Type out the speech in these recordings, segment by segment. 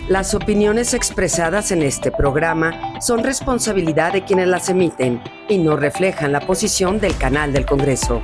Las opiniones expresadas en este programa son responsabilidad de quienes las emiten y no reflejan la posición del canal del Congreso.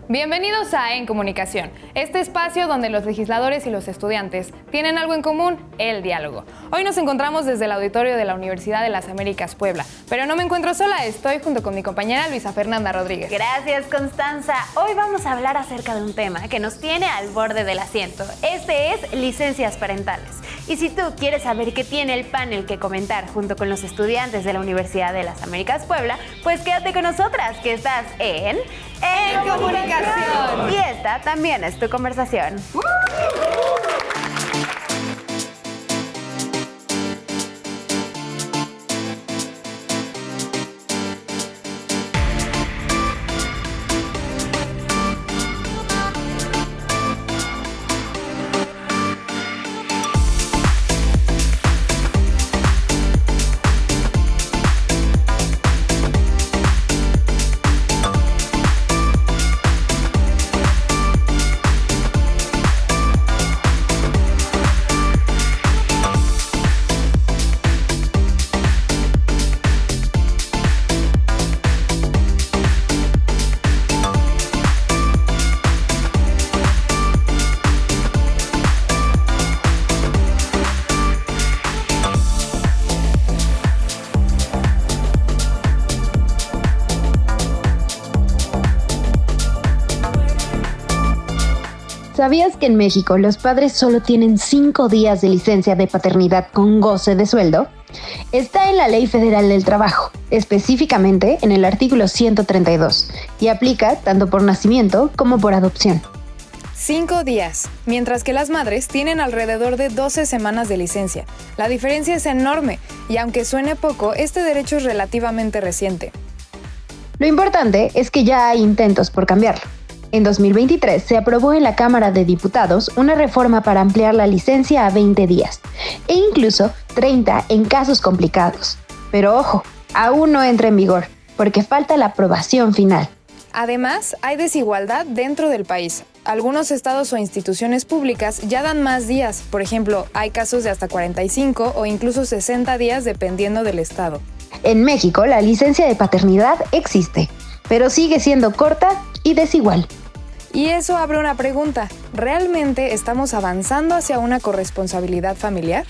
Bienvenidos a En Comunicación, este espacio donde los legisladores y los estudiantes tienen algo en común, el diálogo. Hoy nos encontramos desde el auditorio de la Universidad de las Américas Puebla, pero no me encuentro sola, estoy junto con mi compañera Luisa Fernanda Rodríguez. Gracias, Constanza. Hoy vamos a hablar acerca de un tema que nos tiene al borde del asiento. Este es licencias parentales. Y si tú quieres saber qué tiene el panel que comentar junto con los estudiantes de la Universidad de las Américas Puebla, pues quédate con nosotras, que estás en Comunicación. Y esta también es tu conversación. ¿Sabías que en México los padres solo tienen 5 días de licencia de paternidad con goce de sueldo? Está en la Ley Federal del Trabajo, específicamente en el artículo 132, y aplica tanto por nacimiento como por adopción. 5 días, mientras que las madres tienen alrededor de 12 semanas de licencia. La diferencia es enorme, y aunque suene poco, este derecho es relativamente reciente. Lo importante es que ya hay intentos por cambiarlo. En 2023 se aprobó en la Cámara de Diputados una reforma para ampliar la licencia a 20 días e incluso 30 en casos complicados. Pero ojo, aún no entra en vigor porque falta la aprobación final. Además, hay desigualdad dentro del país. Algunos estados o instituciones públicas ya dan más días. Por ejemplo, hay casos de hasta 45 o incluso 60 días dependiendo del estado. En México, la licencia de paternidad existe, pero sigue siendo corta y desigual. Y eso abre una pregunta. ¿Realmente estamos avanzando hacia una corresponsabilidad familiar?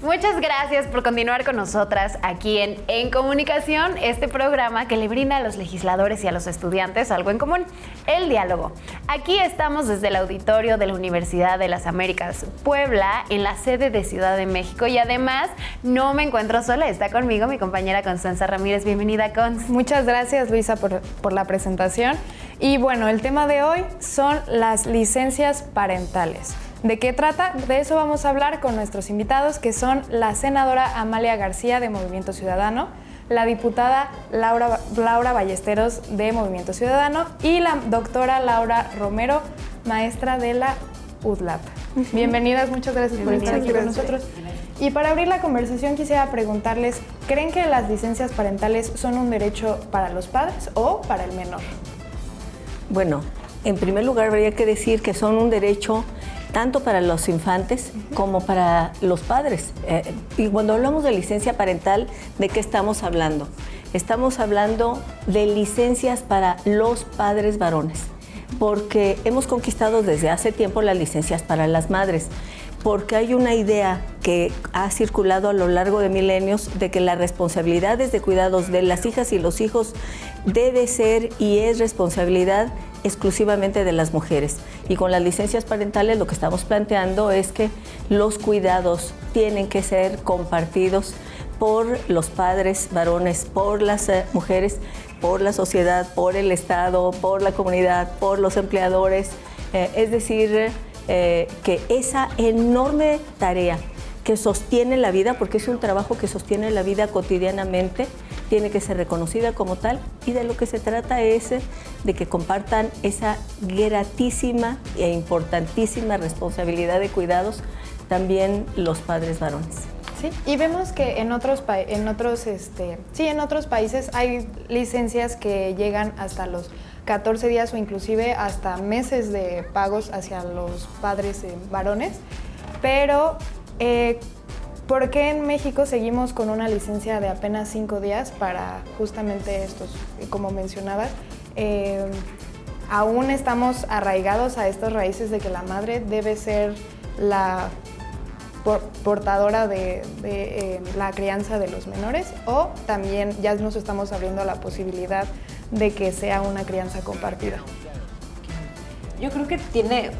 Muchas gracias por continuar con nosotras aquí en Comunicación, este programa que le brinda a los legisladores y a los estudiantes algo en común, el diálogo. Aquí estamos desde el auditorio de la Universidad de las Américas Puebla, en la sede de Ciudad de México, y además no me encuentro sola, está conmigo mi compañera Constanza Ramírez. Bienvenida, Cons. Muchas gracias, Luisa, por la presentación. Y bueno, el tema de hoy son las licencias parentales. ¿De qué trata? De eso vamos a hablar con nuestros invitados, que son la senadora Amalia García de Movimiento Ciudadano, la diputada Laura Ballesteros de Movimiento Ciudadano y la doctora Laura Romero, maestra de la UDLAP. Bienvenidas, muchas gracias por estar aquí con nosotros. Y para abrir la conversación quisiera preguntarles, ¿creen que las licencias parentales son un derecho para los padres o para el menor? Bueno, en primer lugar habría que decir que son un derecho tanto para los infantes como para los padres. Y cuando hablamos de licencia parental, ¿de qué estamos hablando? Estamos hablando de licencias para los padres varones, porque hemos conquistado desde hace tiempo las licencias para las madres, porque hay una idea que ha circulado a lo largo de milenios de que las responsabilidades de cuidados de las hijas y los hijos debe ser y es responsabilidad exclusivamente de las mujeres. Y con las licencias parentales lo que estamos planteando es que los cuidados tienen que ser compartidos por los padres varones, por las mujeres, por la sociedad, por el Estado, por la comunidad, por los empleadores. Es decir, que esa enorme tarea que sostiene la vida, porque es un trabajo que sostiene la vida cotidianamente, tiene que ser reconocida como tal, y de lo que se trata es de que compartan esa gratísima e importantísima responsabilidad de cuidados también los padres varones. Sí, y vemos que en otros países hay licencias que llegan hasta los 14 días o inclusive hasta meses de pagos hacia los padres varones. pero ¿por qué en México seguimos con una licencia de apenas 5 días para justamente estos, como mencionabas? Aún estamos arraigados a estas raíces de que la madre debe ser la portadora de la crianza de los menores, o también ya nos estamos abriendo a la posibilidad de que sea una crianza compartida. Yo creo que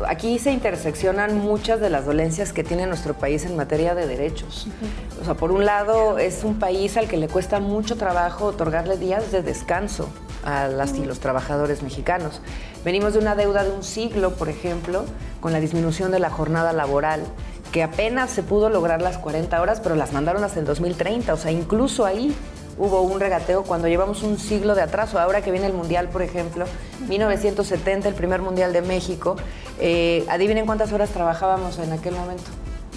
aquí se interseccionan muchas de las dolencias que tiene nuestro país en materia de derechos. O sea, por un lado, es un país al que le cuesta mucho trabajo otorgarle días de descanso a las y los trabajadores mexicanos. Venimos de una deuda de un siglo, por ejemplo, con la disminución de la jornada laboral, que apenas se pudo lograr las 40 horas, pero las mandaron hasta el 2030. O sea, incluso ahí hubo un regateo cuando llevamos un siglo de atraso. Ahora que viene el Mundial, por ejemplo, 1970, el primer Mundial de México, adivinen cuántas horas trabajábamos en aquel momento.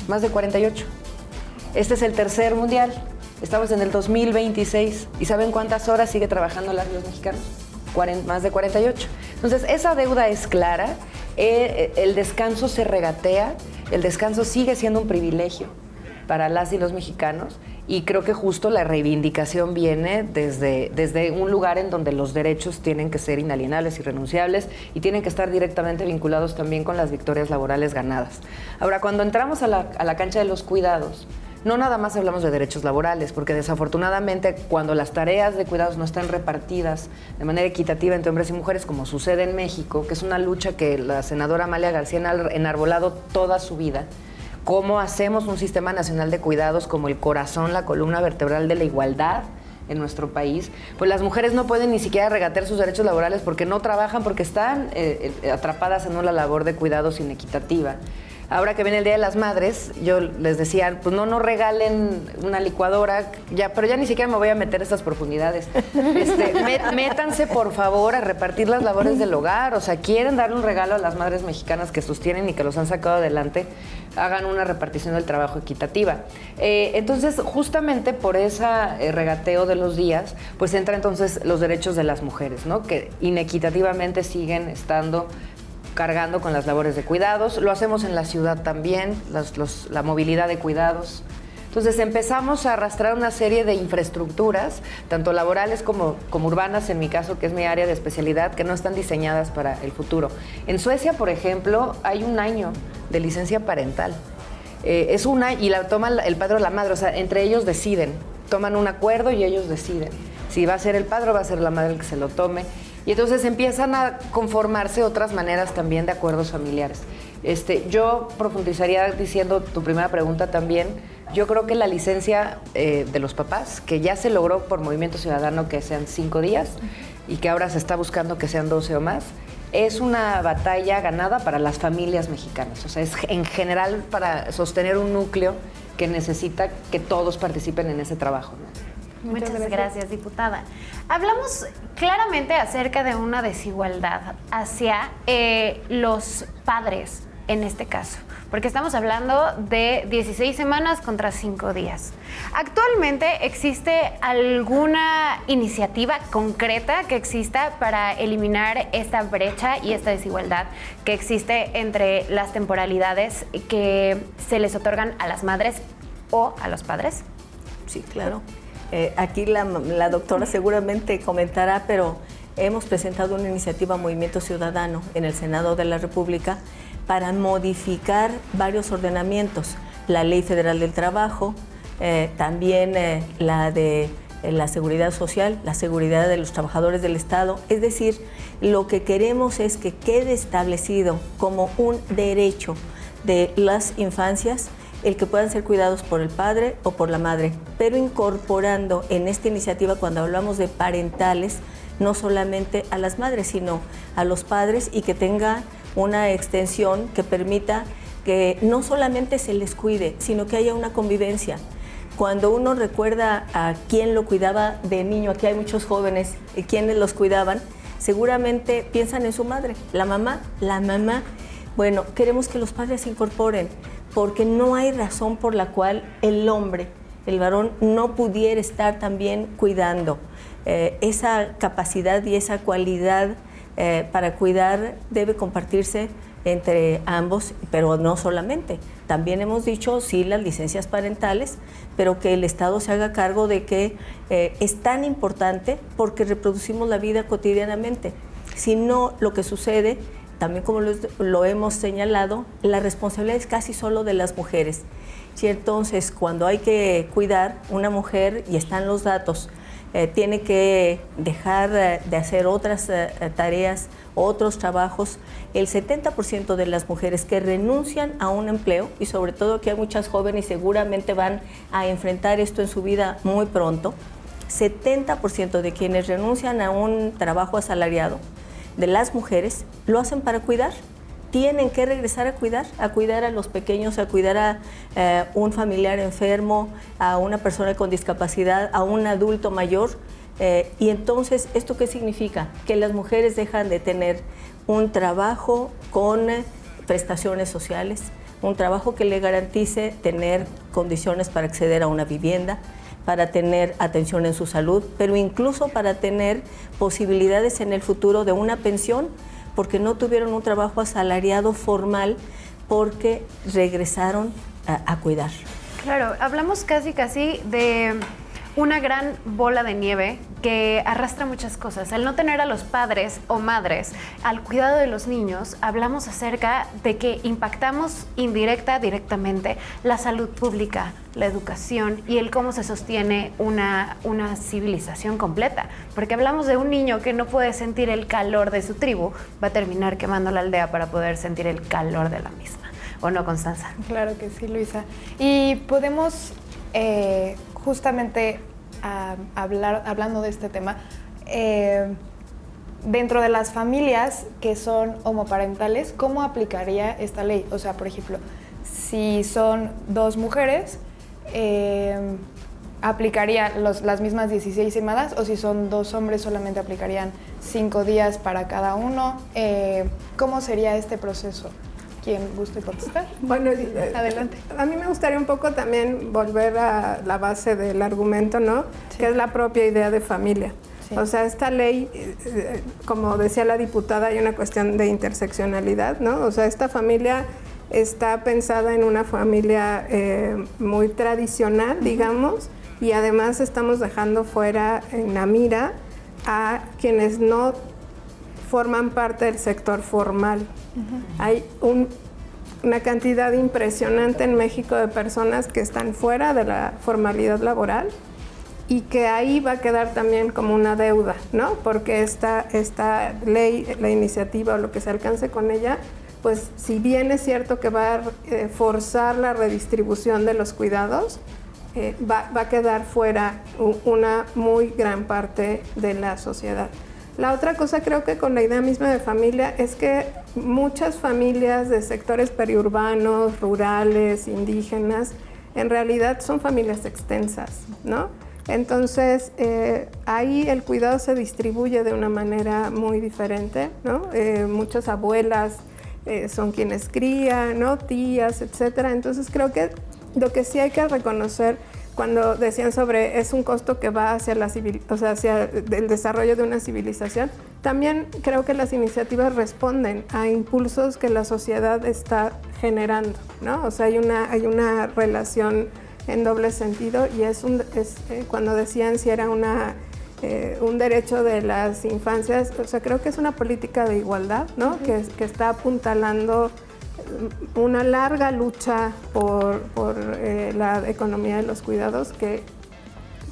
Más de 48. Este es el tercer Mundial. Estamos en el 2026. ¿Y saben cuántas horas sigue trabajando los mexicanos? Más de 48. Entonces, esa deuda es clara. El descanso se regatea. El descanso sigue siendo un privilegio para las y los mexicanos. Y creo que justo la reivindicación viene desde un lugar en donde los derechos tienen que ser inalienables, irrenunciables, y tienen que estar directamente vinculados también con las victorias laborales ganadas. Ahora, cuando entramos a la cancha de los cuidados, no nada más hablamos de derechos laborales, porque desafortunadamente cuando las tareas de cuidados no están repartidas de manera equitativa entre hombres y mujeres, como sucede en México, que es una lucha que la senadora Amalia García ha enarbolado toda su vida, cómo hacemos un sistema nacional de cuidados como el corazón, la columna vertebral de la igualdad en nuestro país, pues las mujeres no pueden ni siquiera regatear sus derechos laborales porque no trabajan, porque están atrapadas en una labor de cuidados inequitativa. Ahora que viene el Día de las Madres, yo les decía, pues no regalen una licuadora, pero ya ni siquiera me voy a meter estas profundidades. Métanse, por favor, a repartir las labores del hogar. O sea, quieren darle un regalo a las madres mexicanas que sostienen y que los han sacado adelante, hagan una repartición del trabajo equitativa. Entonces, justamente por ese regateo de los días, pues entra entonces los derechos de las mujeres, ¿no? Que inequitativamente siguen estando cargando con las labores de cuidados. Lo hacemos en la ciudad también, la movilidad de cuidados. Entonces empezamos a arrastrar una serie de infraestructuras, tanto laborales como urbanas, en mi caso, que es mi área de especialidad, que no están diseñadas para el futuro. En Suecia, por ejemplo, hay 1 año de licencia parental. Es y la toma el padre o la madre, o sea, entre ellos deciden, toman un acuerdo y ellos deciden. Si va a ser el padre o va a ser la madre el que se lo tome. Y entonces empiezan a conformarse otras maneras también de acuerdos familiares. Yo profundizaría diciendo tu primera pregunta también. Yo creo que la licencia de los papás, que ya se logró por Movimiento Ciudadano que sean 5 días y que ahora se está buscando que sean 12 o más, es una batalla ganada para las familias mexicanas. O sea, es en general para sostener un núcleo que necesita que todos participen en ese trabajo, ¿no? Muchas gracias, diputada. Hablamos claramente acerca de una desigualdad hacia los padres en este caso, porque estamos hablando de 16 semanas contra 5 días. ¿Actualmente existe alguna iniciativa concreta que exista para eliminar esta brecha y esta desigualdad que existe entre las temporalidades que se les otorgan a las madres o a los padres? Sí, claro. Aquí la doctora seguramente comentará, pero hemos presentado una iniciativa Movimiento Ciudadano en el Senado de la República para modificar varios ordenamientos, la Ley Federal del Trabajo, también la de la seguridad social, la seguridad de los trabajadores del Estado. Es decir, lo que queremos es que quede establecido como un derecho de las infancias el que puedan ser cuidados por el padre o por la madre, pero incorporando en esta iniciativa, cuando hablamos de parentales, no solamente a las madres, sino a los padres, y que tenga una extensión que permita que no solamente se les cuide, sino que haya una convivencia. Cuando uno recuerda a quién lo cuidaba de niño, aquí hay muchos jóvenes, quienes los cuidaban, seguramente piensan en su madre, la mamá. Bueno, queremos que los padres se incorporen, porque no hay razón por la cual el hombre, el varón, no pudiera estar también cuidando. Esa capacidad y esa cualidad para cuidar debe compartirse entre ambos, pero no solamente. También hemos dicho, sí, las licencias parentales, pero que el Estado se haga cargo de que es tan importante porque reproducimos la vida cotidianamente. Si no, lo que sucede, también como lo hemos señalado, la responsabilidad es casi solo de las mujeres. Y entonces, cuando hay que cuidar una mujer, y están los datos, tiene que dejar de hacer otras tareas, otros trabajos. El 70% de las mujeres que renuncian a un empleo, y sobre todo que hay muchas jóvenes y seguramente van a enfrentar esto en su vida muy pronto, 70% de quienes renuncian a un trabajo asalariado, de las mujeres, lo hacen para cuidar. Tienen que regresar a cuidar a los pequeños, a cuidar a un familiar enfermo, a una persona con discapacidad, a un adulto mayor. Y entonces, ¿esto qué significa? Que las mujeres dejan de tener un trabajo con prestaciones sociales, un trabajo que le garantice tener condiciones para acceder a una vivienda, para tener atención en su salud, pero incluso para tener posibilidades en el futuro de una pensión, porque no tuvieron un trabajo asalariado formal, porque regresaron a cuidar. Claro, hablamos casi de una gran bola de nieve que arrastra muchas cosas. Al no tener a los padres o madres al cuidado de los niños, hablamos acerca de que impactamos directamente la salud pública, la educación y el cómo se sostiene una civilización completa. Porque hablamos de un niño que no puede sentir el calor de su tribu, va a terminar quemando la aldea para poder sentir el calor de la misma. ¿O no, Constanza? Claro que sí, Luisa. Y podemos justamente hablando de este tema, dentro de las familias que son homoparentales, ¿cómo aplicaría esta ley? O sea, por ejemplo, si son dos mujeres, ¿aplicaría las mismas 16 semanas? O si son dos hombres, solamente aplicarían 5 días para cada uno. ¿Cómo sería este proceso? ¿Quién guste contestar? Bueno, adelante. A mí me gustaría un poco también volver a la base del argumento, ¿no? Sí. Que es la propia idea de familia. Sí. O sea, esta ley, como decía la diputada, hay una cuestión de interseccionalidad, ¿no? O sea, esta familia está pensada en una familia muy tradicional, digamos, y además estamos dejando fuera en la mira a quienes no forman parte del sector formal. Hay una cantidad impresionante en México de personas que están fuera de la formalidad laboral y que ahí va a quedar también como una deuda, ¿no? Porque esta ley, la iniciativa o lo que se alcance con ella, pues si bien es cierto que va a forzar la redistribución de los cuidados, va a quedar fuera una muy gran parte de la sociedad. La otra cosa, creo que con la idea misma de familia, es que muchas familias de sectores periurbanos, rurales, indígenas, en realidad son familias extensas, ¿no? Entonces, ahí el cuidado se distribuye de una manera muy diferente, ¿no? Muchas abuelas son quienes crían, ¿no? Tías, etcétera. Entonces, creo que lo que sí hay que reconocer, cuando decían sobre es un costo que va hacia hacia el desarrollo de una civilización, también creo que las iniciativas responden a impulsos que la sociedad está generando, ¿no? O sea, hay una relación en doble sentido, y cuando decían si era un derecho de las infancias, o sea, creo que es una política de igualdad, ¿no? Que está apuntalando una larga lucha por la economía de los cuidados, que,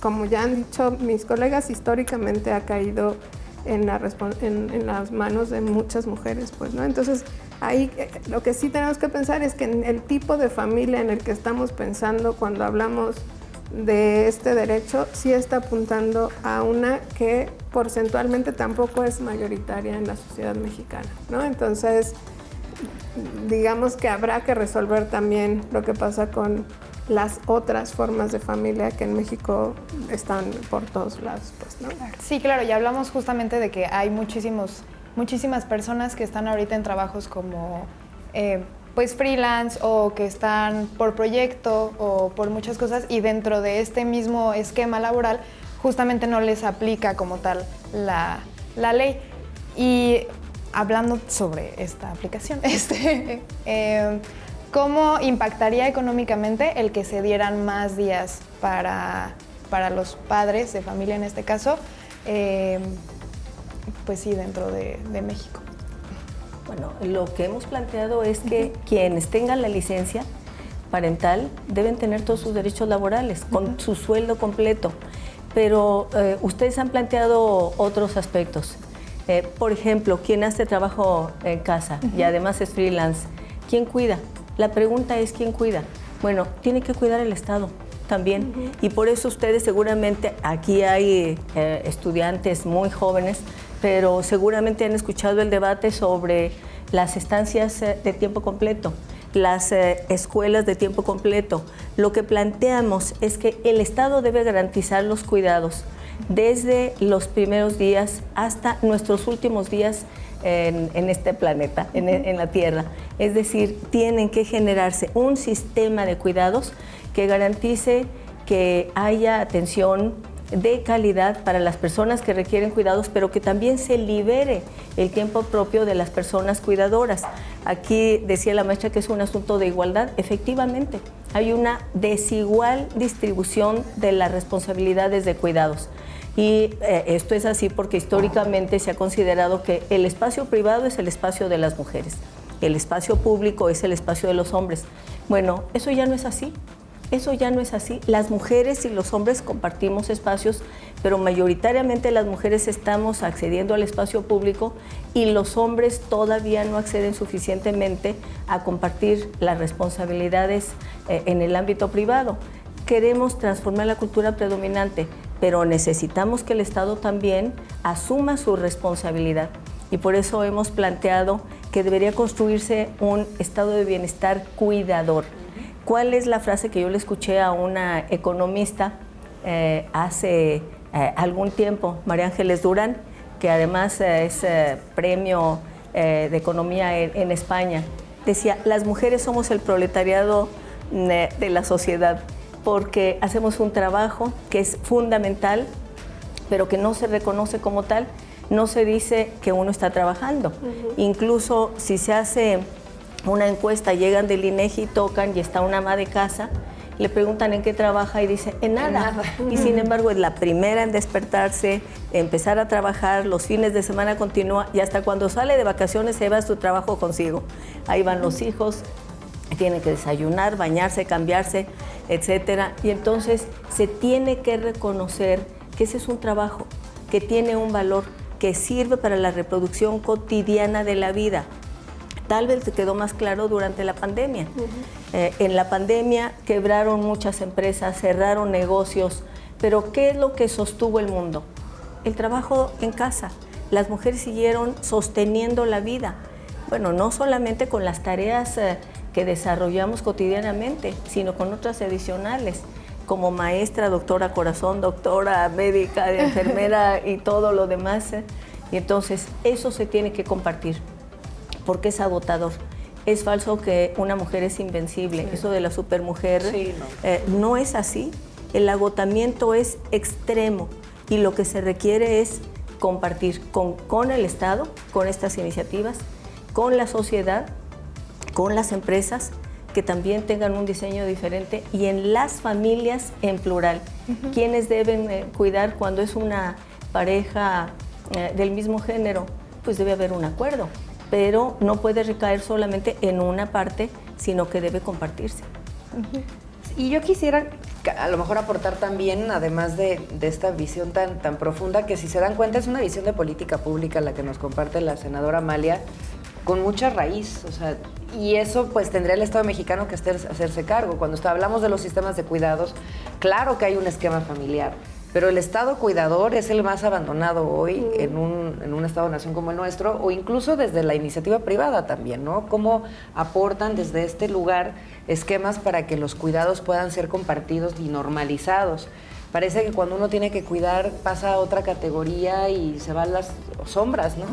como ya han dicho mis colegas, históricamente ha caído en las manos de muchas mujeres, pues, ¿no? Entonces, ahí lo que sí tenemos que pensar es que en el tipo de familia en el que estamos pensando cuando hablamos de este derecho, sí está apuntando a una que porcentualmente tampoco es mayoritaria en la sociedad mexicana, ¿no? Entonces, digamos que habrá que resolver también lo que pasa con las otras formas de familia que en México están por todos lados, pues, ¿no? Sí, claro, y hablamos justamente de que hay muchísimas personas que están ahorita en trabajos como pues freelance, o que están por proyecto o por muchas cosas, y dentro de este mismo esquema laboral justamente no les aplica como tal la ley. Y hablando sobre esta aplicación, ¿cómo impactaría económicamente el que se dieran más días para los padres de familia en este caso? Pues sí, dentro de México. Bueno, lo que hemos planteado es que quienes tengan la licencia parental deben tener todos sus derechos laborales, con su sueldo completo. Pero ustedes han planteado otros aspectos. Por ejemplo, quien hace trabajo en casa y además es freelance, ¿quién cuida? La pregunta es ¿quién cuida? Bueno, tiene que cuidar el Estado también. Y por eso ustedes seguramente, aquí hay estudiantes muy jóvenes, pero seguramente han escuchado el debate sobre las estancias de tiempo completo, las escuelas de tiempo completo. Lo que planteamos es que el Estado debe garantizar los cuidados desde los primeros días hasta nuestros últimos días en este planeta, en la Tierra. Es decir, tienen que generarse un sistema de cuidados que garantice que haya atención de calidad para las personas que requieren cuidados, pero que también se libere el tiempo propio de las personas cuidadoras. Aquí decía la maestra que es un asunto de igualdad. Efectivamente, hay una desigual distribución de las responsabilidades de cuidados. Y esto es así porque históricamente se ha considerado que el espacio privado es el espacio de las mujeres, el espacio público es el espacio de los hombres. Bueno, eso ya no es así. Eso ya no es así. Las mujeres y los hombres compartimos espacios, pero mayoritariamente las mujeres estamos accediendo al espacio público y los hombres todavía no acceden suficientemente a compartir las responsabilidades en el ámbito privado. Queremos transformar la cultura predominante, pero necesitamos que el Estado también asuma su responsabilidad. Y por eso hemos planteado que debería construirse un estado de bienestar cuidador. ¿Cuál es la frase que yo le escuché a una economista hace algún tiempo, María Ángeles Durán, que además es premio de economía en España? Decía, las mujeres somos el proletariado de la sociedad porque hacemos un trabajo que es fundamental, pero que no se reconoce como tal, no se dice que uno está trabajando. Incluso si se hace una encuesta, llegan del INEGI, tocan y está una ama de casa, le preguntan en qué trabaja y dice, en nada. Y sin embargo es la primera en despertarse, empezar a trabajar, los fines de semana continúa y hasta cuando sale de vacaciones se va a su trabajo consigo. Ahí van los hijos, tienen que desayunar, bañarse, cambiarse, etcétera. Y entonces se tiene que reconocer que ese es un trabajo, que tiene un valor, que sirve para la reproducción cotidiana de la vida. Tal vez te quedó más claro durante la pandemia. En la pandemia quebraron muchas empresas, cerraron negocios, pero ¿qué es lo que sostuvo el mundo? El trabajo en casa. Las mujeres siguieron sosteniendo la vida. Bueno, no solamente con las tareas que desarrollamos cotidianamente, sino con otras adicionales, como maestra, doctora corazón, doctora médica, enfermera y todo lo demás. Y entonces eso se tiene que compartir, porque es agotador. Es falso que una mujer es invencible. Sí. Eso de la supermujer no es así. El agotamiento es extremo y lo que se requiere es compartir con el Estado, con estas iniciativas, con la sociedad, con las empresas, que también tengan un diseño diferente, y en las familias en plural. ¿Quiénes deben cuidar cuando es una pareja del mismo género? Pues debe haber un acuerdo, pero no puede recaer solamente en una parte, sino que debe compartirse. Y yo quisiera a lo mejor aportar también, además de esta visión tan profunda, que si se dan cuenta es una visión de política pública la que nos comparte la senadora Amalia, con mucha raíz, o sea, y eso pues tendría el Estado mexicano que hacerse cargo. Cuando hablamos de los sistemas de cuidados, claro que hay un esquema familiar, pero el Estado cuidador es el más abandonado hoy en un Estado-nación como el nuestro, o incluso desde la iniciativa privada también, ¿no? Cómo aportan desde este lugar esquemas para que los cuidados puedan ser compartidos y normalizados. Parece que cuando uno tiene que cuidar pasa a otra categoría y se van las sombras, ¿no?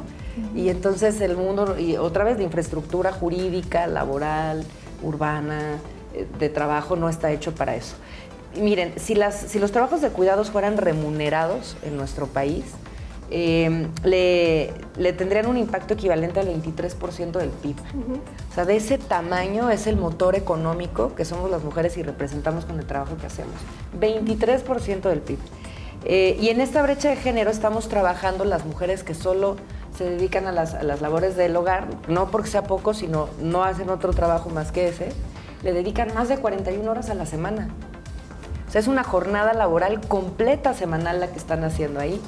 Y entonces el mundo, y otra vez, de infraestructura jurídica, laboral, urbana, de trabajo, no está hecho para eso. Y miren, si los trabajos de cuidados fueran remunerados en nuestro país, le tendrían un impacto equivalente al 23% del PIB. O sea, de ese tamaño es el motor económico que somos las mujeres y representamos con el trabajo que hacemos. 23% del PIB. Y en esta brecha de género estamos trabajando las mujeres que solo se dedican a las labores del hogar, no porque sea poco, sino no hacen otro trabajo más que ese, le dedican más de 41 horas a la semana. O sea, es una jornada laboral completa semanal la que están haciendo ahí.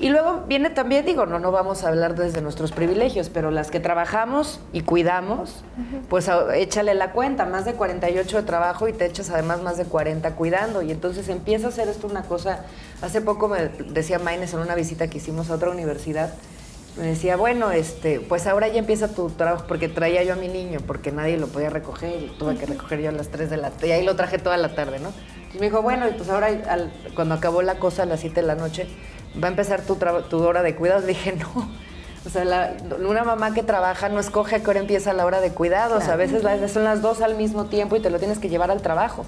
Y luego viene también, digo, no vamos a hablar desde nuestros privilegios, pero las que trabajamos y cuidamos, pues échale la cuenta, más de 48 de trabajo y te echas además más de 40 cuidando. Y entonces empieza a hacer esto una cosa. Hace poco me decía Maynes en una visita que hicimos a otra universidad, me decía, bueno, pues ahora ya empieza tu trabajo, porque traía yo a mi niño, porque nadie lo podía recoger, y tuve que recoger yo a las 3 de la tarde, y ahí lo traje toda la tarde, ¿no? Entonces me dijo, bueno, y pues ahora cuando acabó la cosa a las 7 de la noche, va a empezar tu hora de cuidados. Le dije, no. O sea, una mamá que trabaja no escoge a qué hora empieza la hora de cuidados. Claro. A veces son las 2 al mismo tiempo y te lo tienes que llevar al trabajo.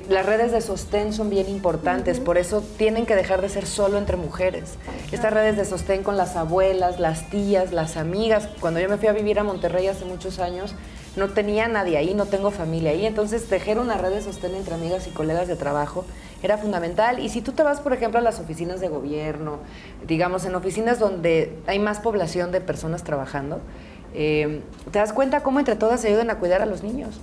Las redes de sostén son bien importantes, por eso tienen que dejar de ser solo entre mujeres. Estas redes de sostén con las abuelas, las tías, las amigas. Cuando yo me fui a vivir a Monterrey hace muchos años, no tenía nadie ahí, no tengo familia ahí. Entonces, tejer una red de sostén entre amigas y colegas de trabajo era fundamental. Y si tú te vas, por ejemplo, a las oficinas de gobierno, digamos, en oficinas donde hay más población de personas trabajando, te das cuenta cómo entre todas se ayudan a cuidar a los niños.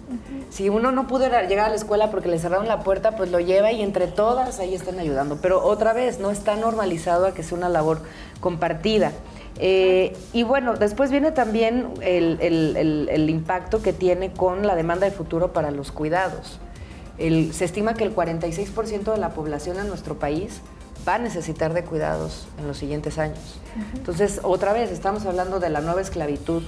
Si uno no pudo llegar a la escuela porque le cerraron la puerta, pues lo lleva y entre todas ahí están ayudando. Pero otra vez, no está normalizado a que sea una labor compartida. Y bueno, después viene también el impacto que tiene con la demanda de futuro para los cuidados. Se estima que el 46% de la población en nuestro país va a necesitar de cuidados en los siguientes años. Entonces, otra vez, estamos hablando de la nueva esclavitud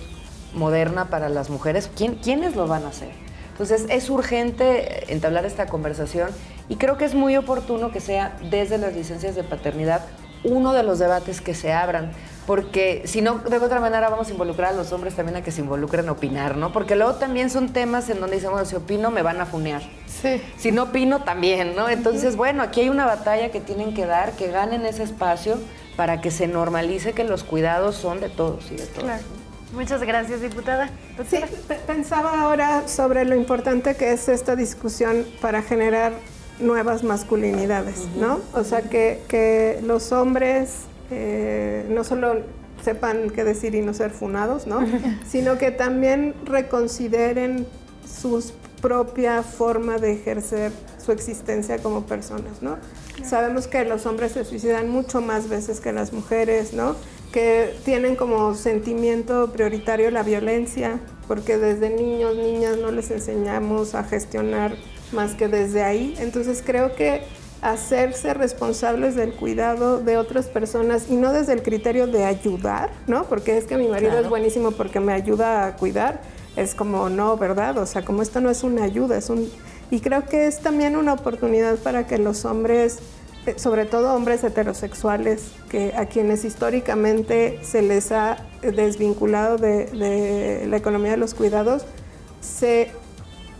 moderna para las mujeres. ¿Quiénes lo van a hacer? Entonces, es urgente entablar esta conversación y creo que es muy oportuno que sea desde las licencias de paternidad uno de los debates que se abran, porque si no, de otra manera vamos a involucrar a los hombres también a que se involucren a opinar, ¿no? Porque luego también son temas en donde dicen, bueno, si opino me van a funear. Sí. Si no opino también, ¿no? Entonces, bueno, aquí hay una batalla que tienen que dar, que ganen ese espacio para que se normalice que los cuidados son de todos y de todas. Claro. Muchas gracias, diputada. Sí, pensaba ahora sobre lo importante que es esta discusión para generar nuevas masculinidades, ¿no? O sea, que los hombres no solo sepan qué decir y no ser funados, ¿no? Sino que también reconsideren su propia forma de ejercer su existencia como personas, ¿no? Sabemos que los hombres se suicidan mucho más veces que las mujeres, ¿no? Que tienen como sentimiento prioritario la violencia, porque desde niños, niñas no les enseñamos a gestionar más que desde ahí. Entonces creo que hacerse responsables del cuidado de otras personas y no desde el criterio de ayudar, ¿no? Porque es que mi marido es buenísimo porque me ayuda a cuidar, es como no, ¿verdad? O sea, como esto no es una ayuda, y creo que es también una oportunidad para que los hombres, sobre todo hombres heterosexuales, a quienes históricamente se les ha desvinculado de la economía de los cuidados, se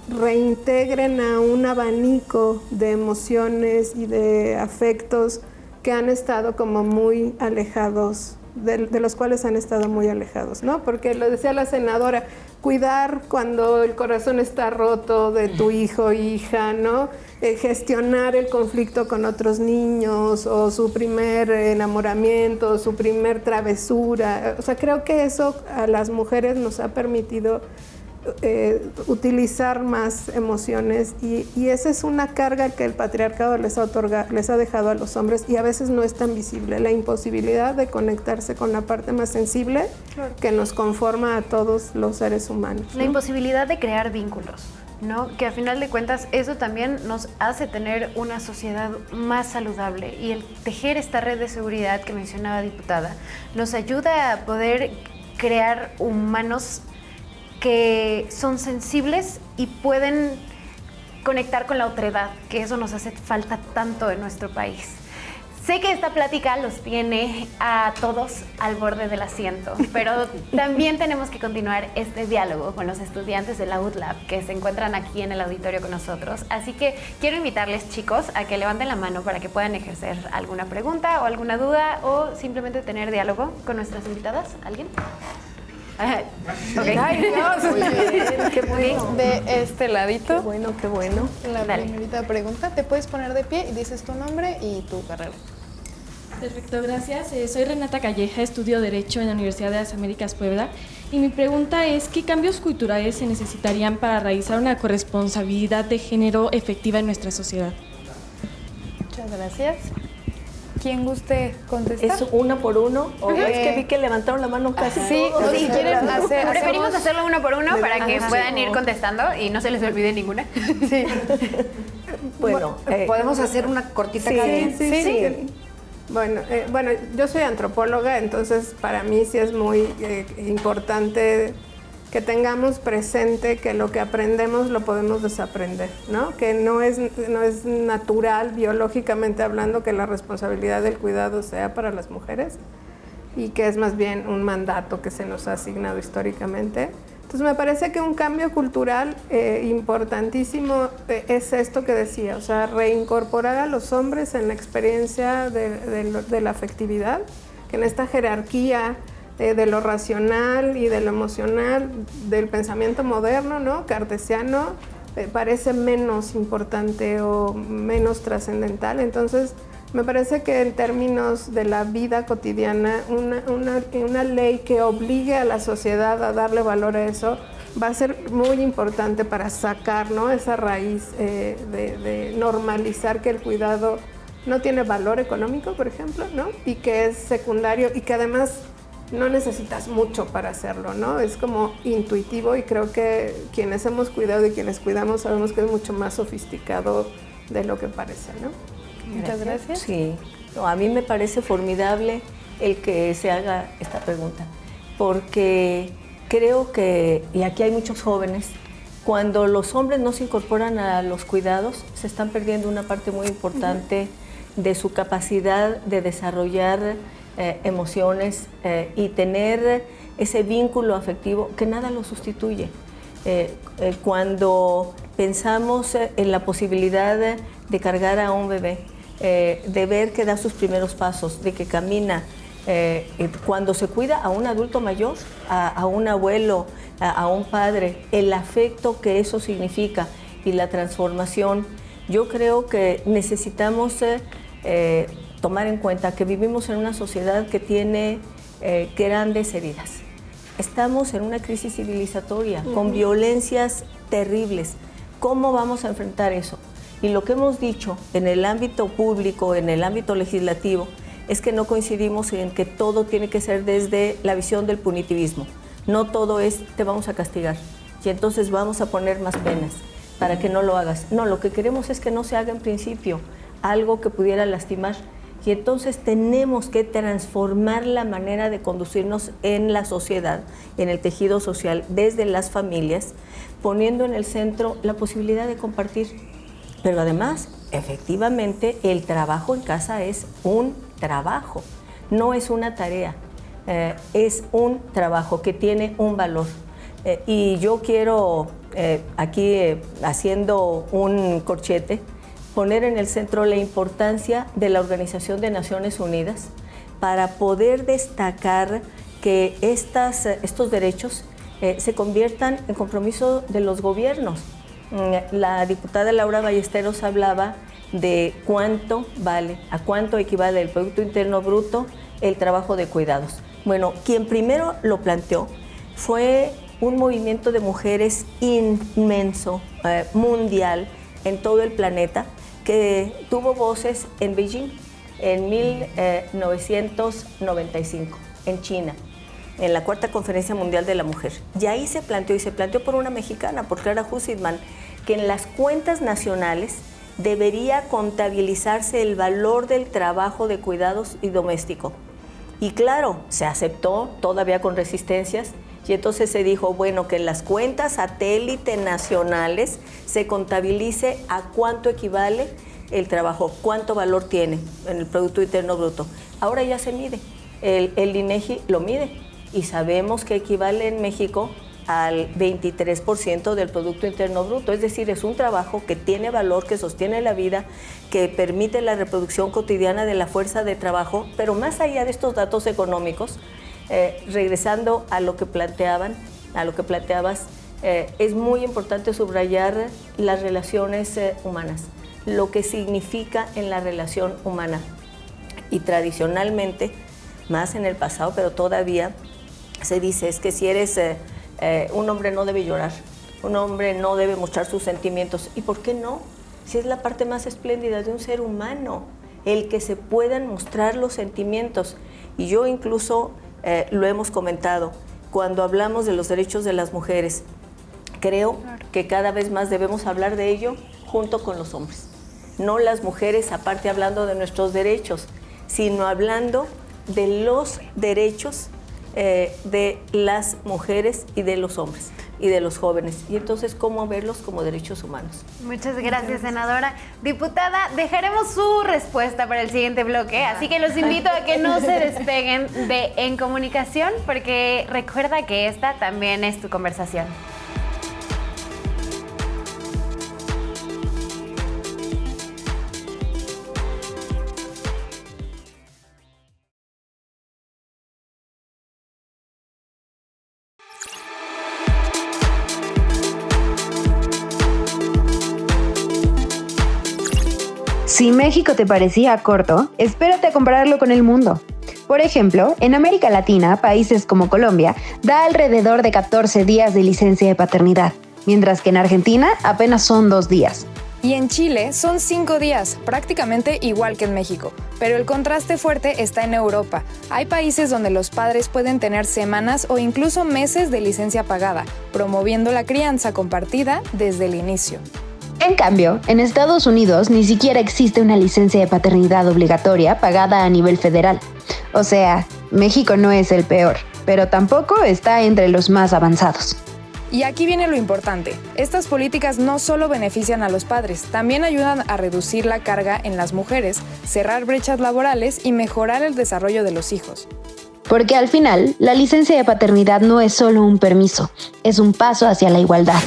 reintegren a un abanico de emociones y de afectos que han estado como muy alejados, de los cuales han estado muy alejados, ¿no? Porque lo decía la senadora, cuidar cuando el corazón está roto de tu hijo o hija, ¿no? Gestionar el conflicto con otros niños o su primer enamoramiento, su primer travesura. O sea, creo que eso a las mujeres nos ha permitido utilizar más emociones y esa es una carga que el patriarcado les ha dejado a los hombres y a veces no es tan visible, la imposibilidad de conectarse con la parte más sensible que nos conforma a todos los seres humanos, ¿no? La imposibilidad de crear vínculos, ¿no? Que a final de cuentas eso también nos hace tener una sociedad más saludable y el tejer esta red de seguridad que mencionaba diputada nos ayuda a poder crear humanos que son sensibles y pueden conectar con la otredad, que eso nos hace falta tanto en nuestro país. Sé que esta plática los tiene a todos al borde del asiento, pero también tenemos que continuar este diálogo con los estudiantes de la UTLAB que se encuentran aquí en el auditorio con nosotros. Así que quiero invitarles, chicos, a que levanten la mano para que puedan ejercer alguna pregunta o alguna duda o simplemente tener diálogo con nuestras invitadas. ¿Alguien? Okay. Ay, Dios. Muy bien, qué bueno. De este ladito. Qué bueno, qué bueno. La Dale. primerita pregunta, te puedes poner de pie y dices tu nombre y tu carrera. Perfecto, gracias. Soy Renata Calleja, estudio Derecho en la Universidad de las Américas Puebla y mi pregunta es ¿qué cambios culturales se necesitarían para realizar una corresponsabilidad de género efectiva en nuestra sociedad? Muchas gracias. ¿Quién guste contestar? ¿Es uno por uno? ¿O es que vi que levantaron la mano casi Sí, todos? o si quieren hacer... Preferimos hacemos- hacerlo uno por uno para que Ajá, puedan sí. ir contestando y no se les olvide ninguna. Sí. Bueno, ¿Podemos hacer una cortita sí, cada quien? sí. Bueno, yo soy antropóloga, entonces para mí sí es muy importante que tengamos presente que lo que aprendemos lo podemos desaprender, ¿no? Que no es natural, biológicamente hablando, que la responsabilidad del cuidado sea para las mujeres y que es más bien un mandato que se nos ha asignado históricamente. Entonces me parece que un cambio cultural importantísimo es esto que decía, o sea, reincorporar a los hombres en la experiencia de la afectividad, que en esta jerarquía de lo racional y de lo emocional, del pensamiento moderno, ¿no? Cartesiano, parece menos importante o menos trascendental. Entonces, me parece que en términos de la vida cotidiana, una ley que obligue a la sociedad a darle valor a eso va a ser muy importante para sacar, ¿no? Esa raíz de normalizar que el cuidado no tiene valor económico, por ejemplo, ¿no? Y que es secundario y que además no necesitas mucho para hacerlo, ¿no? Es como intuitivo y creo que quienes hemos cuidado y quienes cuidamos sabemos que es mucho más sofisticado de lo que parece, ¿no? Muchas gracias. Sí, no, a mí me parece formidable el que se haga esta pregunta, porque creo que, y aquí hay muchos jóvenes, cuando los hombres no se incorporan a los cuidados, se están perdiendo una parte muy importante de su capacidad de desarrollar emociones y tener ese vínculo afectivo que nada lo sustituye. Cuando pensamos en la posibilidad de cargar a un bebé, de ver que da sus primeros pasos, de que camina, cuando se cuida a un adulto mayor, a un abuelo, a un padre, el afecto que eso significa y la transformación, yo creo que necesitamos tomar en cuenta que vivimos en una sociedad que tiene grandes heridas. Estamos en una crisis civilizatoria, con violencias terribles. ¿Cómo vamos a enfrentar eso? Y lo que hemos dicho en el ámbito público, en el ámbito legislativo, es que no coincidimos en que todo tiene que ser desde la visión del punitivismo. No todo es te vamos a castigar y entonces vamos a poner más penas para que no lo hagas. No, lo que queremos es que no se haga en principio algo que pudiera lastimar. Y entonces tenemos que transformar la manera de conducirnos en la sociedad, en el tejido social, desde las familias, poniendo en el centro la posibilidad de compartir. Pero además, efectivamente, el trabajo en casa es un trabajo, no es una tarea, es un trabajo que tiene un valor. Y yo quiero, aquí haciendo un corchete, poner en el centro la importancia de la Organización de Naciones Unidas para poder destacar que estos derechos se conviertan en compromiso de los gobiernos. La diputada Laura Ballesteros hablaba de cuánto vale, a cuánto equivale el Producto Interno Bruto el trabajo de cuidados. Bueno, quien primero lo planteó fue un movimiento de mujeres inmenso, mundial, en todo el planeta, que tuvo voces en Beijing en 1995, en China, en la Cuarta Conferencia Mundial de la Mujer. Y ahí se planteó, y se planteó por una mexicana, por Clara Hussitman, que en las cuentas nacionales debería contabilizarse el valor del trabajo de cuidados y doméstico. Y claro, se aceptó, todavía con resistencias, y entonces se dijo, bueno, que en las cuentas satélite nacionales se contabilice a cuánto equivale el trabajo, cuánto valor tiene en el Producto Interno Bruto. Ahora ya se mide, el INEGI lo mide y sabemos que equivale en México al 23% del Producto Interno Bruto, es decir, es un trabajo que tiene valor, que sostiene la vida, que permite la reproducción cotidiana de la fuerza de trabajo, pero más allá de estos datos económicos, regresando a lo que planteabas, es muy importante subrayar las relaciones humanas, lo que significa en la relación humana. Y tradicionalmente, más en el pasado, pero todavía se dice, es que si eres un hombre no debe llorar, un hombre no debe mostrar sus sentimientos. ¿Y por qué no? Si es la parte más espléndida de un ser humano, el que se puedan mostrar los sentimientos. Y yo incluso lo hemos comentado, cuando hablamos de los derechos de las mujeres, creo que cada vez más debemos hablar de ello junto con los hombres. No las mujeres aparte hablando de nuestros derechos, sino hablando de los derechos de las mujeres y de los hombres y de los jóvenes. Y entonces, ¿cómo verlos como derechos humanos? Muchas gracias, senadora. Diputada, dejaremos su respuesta para el siguiente bloque, así que los invito a que no se despeguen de En Comunicación, porque recuerda que esta también es tu conversación. Si México te parecía corto, espérate a compararlo con el mundo. Por ejemplo, en América Latina, países como Colombia, da alrededor de 14 días de licencia de paternidad, mientras que en Argentina apenas son 2 días. Y en Chile son 5 días, prácticamente igual que en México. Pero el contraste fuerte está en Europa. Hay países donde los padres pueden tener semanas o incluso meses de licencia pagada, promoviendo la crianza compartida desde el inicio. En cambio, en Estados Unidos ni siquiera existe una licencia de paternidad obligatoria pagada a nivel federal. O sea, México no es el peor, pero tampoco está entre los más avanzados. Y aquí viene lo importante. Estas políticas no solo benefician a los padres, también ayudan a reducir la carga en las mujeres, cerrar brechas laborales y mejorar el desarrollo de los hijos. Porque al final, la licencia de paternidad no es solo un permiso, es un paso hacia la igualdad.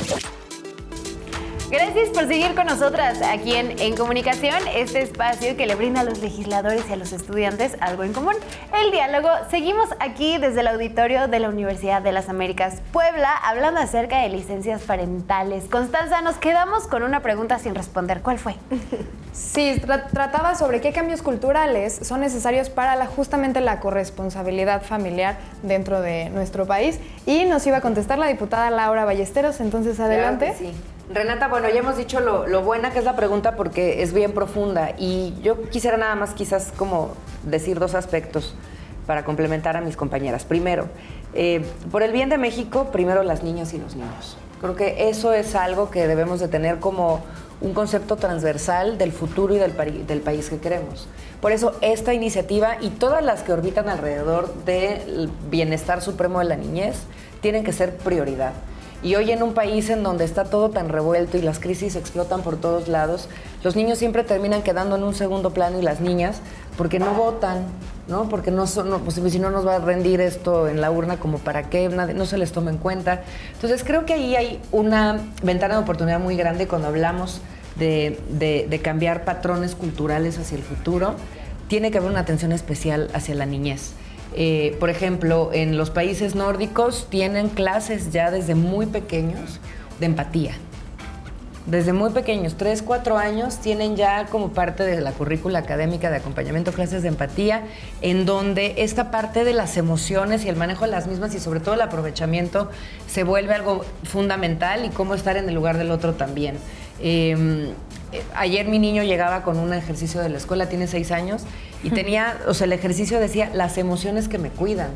Gracias por seguir con nosotras aquí en Comunicación, este espacio que le brinda a los legisladores y a los estudiantes algo en común, el diálogo. Seguimos aquí desde el auditorio de la Universidad de las Américas Puebla, hablando acerca de licencias parentales. Constanza, nos quedamos con una pregunta sin responder. ¿Cuál fue? Sí, trataba sobre qué cambios culturales son necesarios para justamente la corresponsabilidad familiar dentro de nuestro país. Y nos iba a contestar la diputada Laura Ballesteros, entonces adelante. Claro que sí. Renata, bueno, ya hemos dicho lo buena que es la pregunta porque es bien profunda y yo quisiera nada más quizás como decir 2 aspectos para complementar a mis compañeras. Primero, por el bien de México, primero las niñas y los niños. Creo que eso es algo que debemos de tener como un concepto transversal del futuro y del país que queremos. Por eso esta iniciativa y todas las que orbitan alrededor del bienestar supremo de la niñez tienen que ser prioridad. Y hoy en un país en donde está todo tan revuelto y las crisis explotan por todos lados, los niños siempre terminan quedando en un segundo plano y las niñas porque no votan, ¿no? Porque pues si no nos va a rendir esto en la urna, como para qué, no se les toma en cuenta. Entonces creo que ahí hay una ventana de oportunidad muy grande cuando hablamos de cambiar patrones culturales hacia el futuro. Tiene que haber una atención especial hacia la niñez. Por ejemplo, en los países nórdicos tienen clases ya desde muy pequeños de empatía. Desde muy pequeños, 3, 4 años, tienen ya como parte de la currícula académica de acompañamiento clases de empatía, en donde esta parte de las emociones y el manejo de las mismas y sobre todo el aprovechamiento se vuelve algo fundamental y cómo estar en el lugar del otro también. Ayer mi niño llegaba con un ejercicio de la escuela, tiene 6 años, y tenía, el ejercicio decía, las emociones que me cuidan.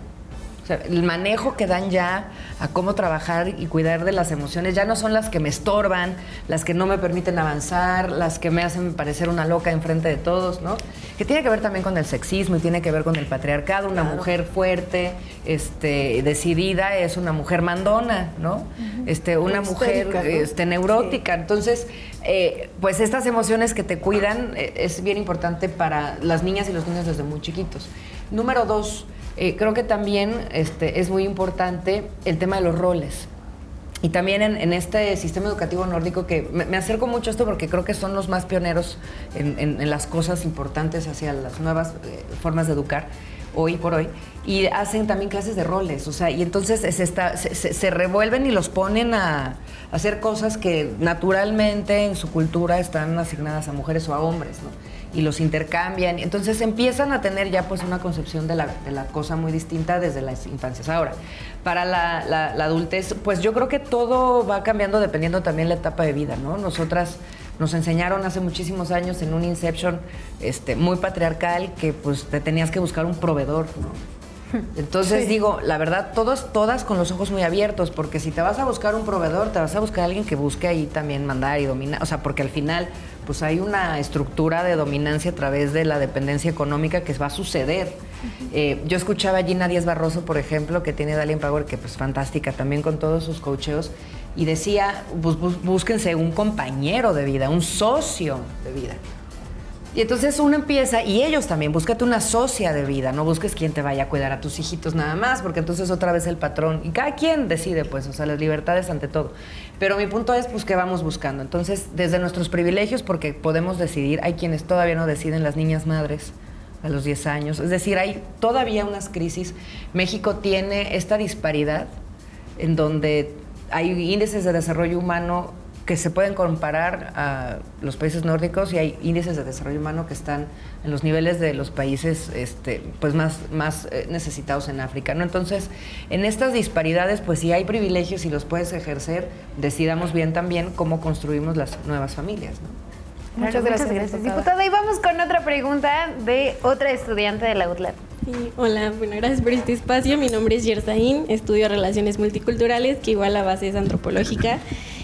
O sea, el manejo que dan ya a cómo trabajar y cuidar de las emociones ya no son las que me estorban, las que no me permiten avanzar, las que me hacen parecer una loca enfrente de todos, ¿no? Que tiene que ver también con el sexismo y tiene que ver con el patriarcado. Una mujer fuerte, decidida es una mujer mandona, ¿no? Una mujer neurótica. Sí. Entonces, pues estas emociones que te cuidan es bien importante para las niñas y los niños desde muy chiquitos. Número 2, creo que también es muy importante el tema de los roles. Y también en este sistema educativo nórdico, que me acerco mucho a esto porque creo que son los más pioneros en las cosas importantes hacia las nuevas formas de educar hoy por hoy, y hacen también clases de roles, o sea, y entonces se revuelven y los ponen a hacer cosas que naturalmente en su cultura están asignadas a mujeres o a hombres, ¿no? Y los intercambian, entonces empiezan a tener ya pues una concepción de la cosa muy distinta desde las infancias. Ahora, para la adultez, pues yo creo que todo va cambiando dependiendo también la etapa de vida, ¿no? Nosotras nos enseñaron hace muchísimos años en un Inception muy patriarcal que pues te tenías que buscar un proveedor, ¿no? Entonces digo, la verdad, todas con los ojos muy abiertos, porque si te vas a buscar un proveedor, te vas a buscar a alguien que busque ahí también mandar y dominar, o sea, porque al final pues hay una estructura de dominancia a través de la dependencia económica que va a suceder. Yo escuchaba a Gina Díaz Barroso, por ejemplo, que tiene Dalia Empower, que pues fantástica también con todos sus coacheos, y decía, búsquense un compañero de vida, un socio de vida. Y entonces uno empieza, y ellos también, búscate una socia de vida, no busques quien te vaya a cuidar a tus hijitos nada más, porque entonces otra vez el patrón, y cada quien decide, pues, o sea, las libertades ante todo. Pero mi punto es, pues, ¿qué vamos buscando? Entonces, desde nuestros privilegios, porque podemos decidir, hay quienes todavía no deciden, las niñas madres a los 10 años, es decir, hay todavía unas crisis. México tiene esta disparidad en donde hay índices de desarrollo humano que se pueden comparar a los países nórdicos, y hay índices de desarrollo humano que están en los niveles de los países pues más necesitados en África, ¿no? Entonces, en estas disparidades, pues si hay privilegios y los puedes ejercer, decidamos bien también cómo construimos las nuevas familias, ¿no? Muchas gracias, diputada. Y vamos con otra pregunta de otra estudiante de la UTLAB. Sí, hola, bueno, gracias por este espacio. Mi nombre es Yersaín, estudio Relaciones Multiculturales, que igual la base es antropológica.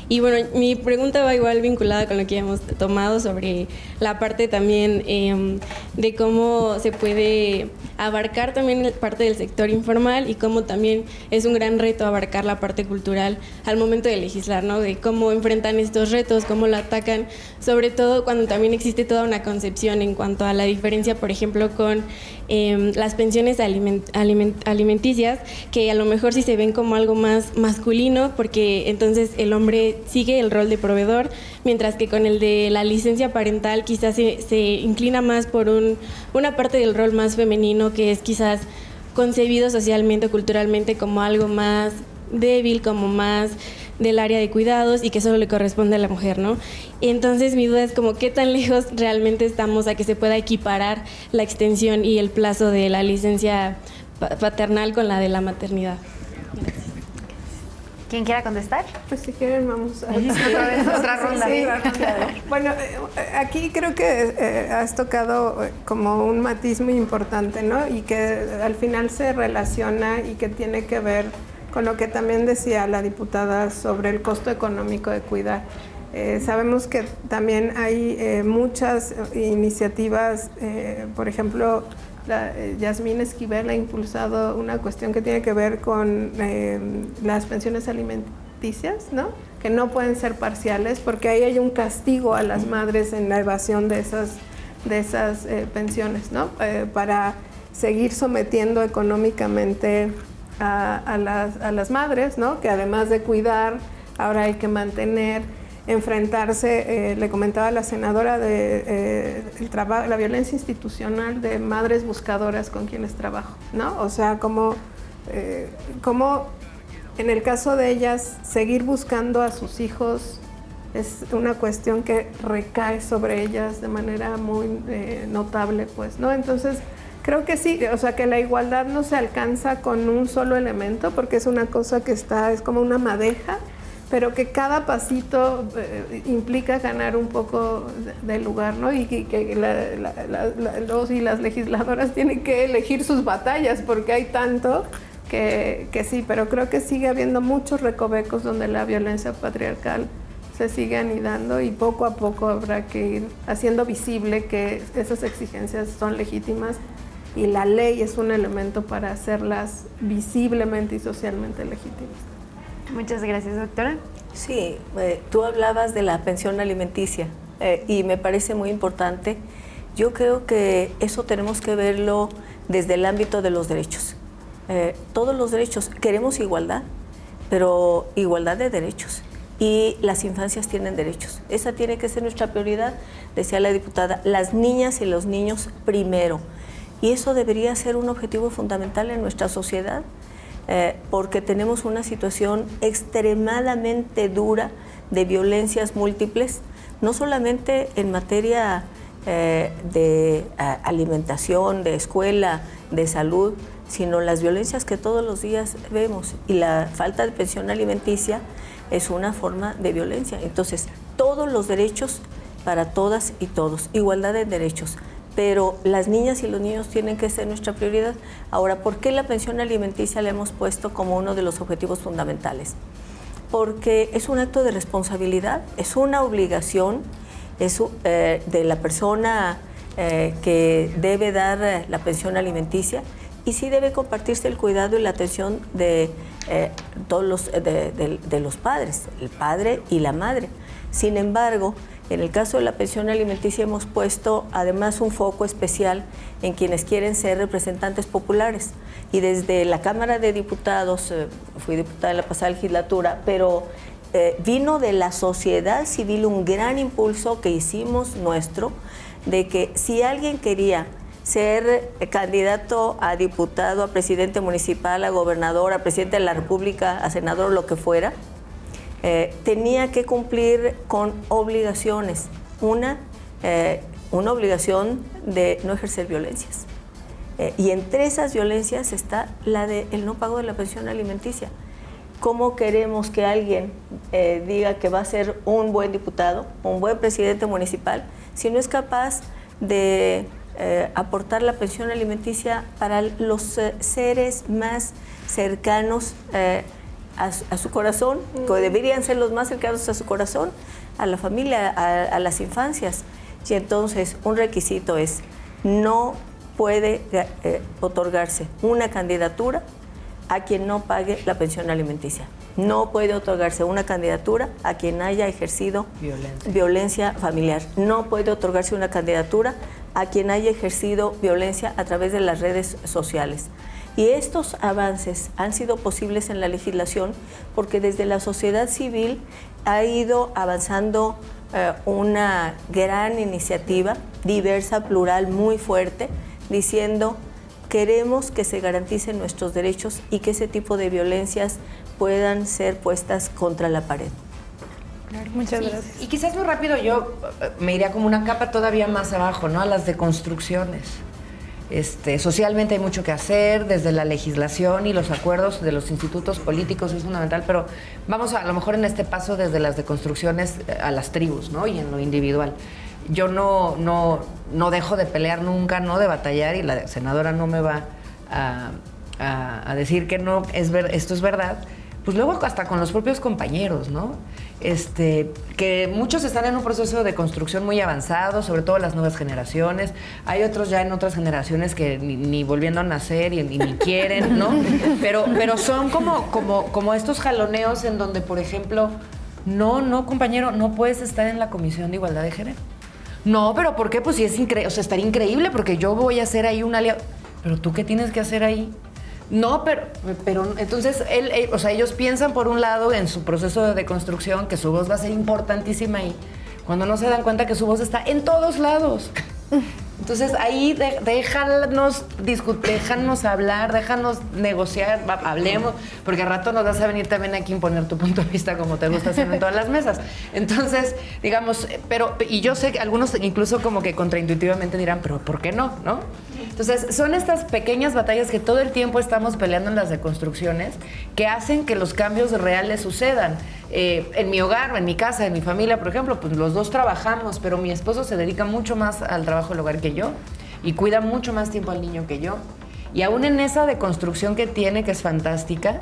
Y bueno, mi pregunta va igual vinculada con lo que ya hemos tomado sobre la parte también de cómo se puede abarcar también parte del sector informal, y cómo también es un gran reto abarcar la parte cultural al momento de legislar, ¿no? De cómo enfrentan estos retos, cómo lo atacan, sobre todo cuando también existe toda una concepción en cuanto a la diferencia, por ejemplo, con las pensiones alimenticias, que a lo mejor sí se ven como algo más masculino, porque entonces el hombre sigue el rol de proveedor, mientras que con el de la licencia parental quizás se inclina más por una parte del rol más femenino, que es quizás concebido socialmente o culturalmente como algo más débil, como más del área de cuidados, y que solo le corresponde a la mujer, ¿no? Entonces mi duda es como qué tan lejos realmente estamos a que se pueda equiparar la extensión y el plazo de la licencia paternal con la de la maternidad. Gracias. ¿Quién quiera contestar? Pues si quieren vamos a otra ronda. Sí. Bueno, aquí creo que has tocado como un matiz muy importante, ¿no? Y que al final se relaciona y que tiene que ver con lo que también decía la diputada sobre el costo económico de cuidar. Sabemos que también hay muchas iniciativas, por ejemplo, Yasmín Esquivel ha impulsado una cuestión que tiene que ver con las pensiones alimenticias, ¿no? Que no pueden ser parciales, porque ahí hay un castigo a las madres en la evasión de esas pensiones, ¿no? Para seguir sometiendo económicamente a las madres, ¿no? Que además de cuidar, ahora hay que mantener, enfrentarse, le comentaba a la senadora, de la violencia institucional de madres buscadoras con quienes trabajo, ¿no? O sea, como en el caso de ellas, seguir buscando a sus hijos es una cuestión que recae sobre ellas de manera muy notable, pues, ¿no? Entonces, creo que sí, o sea, que la igualdad no se alcanza con un solo elemento, porque es una cosa que es como una madeja, pero que cada pasito implica ganar un poco de lugar, ¿no? Y que los y las legisladoras tienen que elegir sus batallas, porque hay tanto que sí, pero creo que sigue habiendo muchos recovecos donde la violencia patriarcal se sigue anidando y poco a poco habrá que ir haciendo visible que esas exigencias son legítimas y la ley es un elemento para hacerlas visiblemente y socialmente legítimas. Muchas gracias, doctora. Sí, tú hablabas de la pensión alimenticia y me parece muy importante. Yo creo que eso tenemos que verlo desde el ámbito de los derechos. Todos los derechos, queremos igualdad, pero igualdad de derechos. Y las infancias tienen derechos. Esa tiene que ser nuestra prioridad, decía la diputada, las niñas y los niños primero. Y eso debería ser un objetivo fundamental en nuestra sociedad, porque tenemos una situación extremadamente dura de violencias múltiples, no solamente en materia de alimentación, de escuela, de salud, sino las violencias que todos los días vemos. Y la falta de pensión alimenticia es una forma de violencia. Entonces, todos los derechos para todas y todos, igualdad de derechos. Pero las niñas y los niños tienen que ser nuestra prioridad. Ahora, ¿por qué la pensión alimenticia la hemos puesto como uno de los objetivos fundamentales? Porque es un acto de responsabilidad, es una obligación de la persona que debe dar la pensión alimenticia, y sí debe compartirse el cuidado y la atención de todos los padres, el padre y la madre. Sin embargo, en el caso de la pensión alimenticia hemos puesto además un foco especial en quienes quieren ser representantes populares. Y desde la Cámara de Diputados, fui diputada en la pasada legislatura, pero vino de la sociedad civil un gran impulso que hicimos nuestro, de que si alguien quería ser candidato a diputado, a presidente municipal, a gobernador, a presidente de la República, a senador, lo que fuera, tenía que cumplir con obligaciones. Una obligación de no ejercer violencias. Y entre esas violencias está la del no pago de la pensión alimenticia. ¿Cómo queremos que alguien diga que va a ser un buen diputado, un buen presidente municipal, si no es capaz de aportar la pensión alimenticia para los seres más cercanos a su corazón, que deberían ser los más cercanos a su corazón, a la familia, a las infancias? Y entonces un requisito es: no puede otorgarse una candidatura a quien no pague la pensión alimenticia. No puede otorgarse una candidatura a quien haya ejercido violencia familiar. No puede otorgarse una candidatura a quien haya ejercido violencia a través de las redes sociales. Y estos avances han sido posibles en la legislación porque desde la sociedad civil ha ido avanzando una gran iniciativa, diversa, plural, muy fuerte, diciendo: queremos que se garanticen nuestros derechos y que ese tipo de violencias puedan ser puestas contra la pared. Claro, muchas gracias. Y quizás muy rápido yo me iría como una capa todavía más abajo, ¿no? A las deconstrucciones. Socialmente hay mucho que hacer, desde la legislación y los acuerdos de los institutos políticos es fundamental, pero vamos a lo mejor en este paso desde las deconstrucciones a las tribus, ¿no? Y en lo individual. Yo no dejo de pelear nunca, no de batallar, y la senadora no me va a decir que no esto es verdad. Pues luego hasta con los propios compañeros, ¿no? Que muchos están en un proceso de construcción muy avanzado, sobre todo las nuevas generaciones. Hay otros ya en otras generaciones que ni volviendo a nacer y ni quieren, ¿no? Pero son como estos jaloneos en donde, por ejemplo, no, compañero, no puedes estar en la Comisión de Igualdad de Género. No, pero ¿por qué? Pues sí es increíble, o sea, estaría increíble porque yo voy a hacer ahí un aliado. Pero ¿tú qué tienes que hacer ahí? No, pero entonces ellos piensan por un lado en su proceso de deconstrucción que su voz va a ser importantísima ahí, cuando no se dan cuenta que su voz está en todos lados. Entonces ahí déjanos discutir, déjanos hablar, déjanos negociar, hablemos, porque al rato nos vas a venir también aquí a imponer tu punto de vista como te gusta hacer en todas las mesas. Entonces, digamos, y yo sé que algunos incluso como que contraintuitivamente dirán, pero ¿por qué no? ¿No? Entonces, son estas pequeñas batallas que todo el tiempo estamos peleando en las deconstrucciones que hacen que los cambios reales sucedan. En mi hogar, en mi casa, en mi familia, por ejemplo, pues los dos trabajamos, pero mi esposo se dedica mucho más al trabajo del hogar que yo y cuida mucho más tiempo al niño que yo. Y aún en esa deconstrucción que tiene, que es fantástica,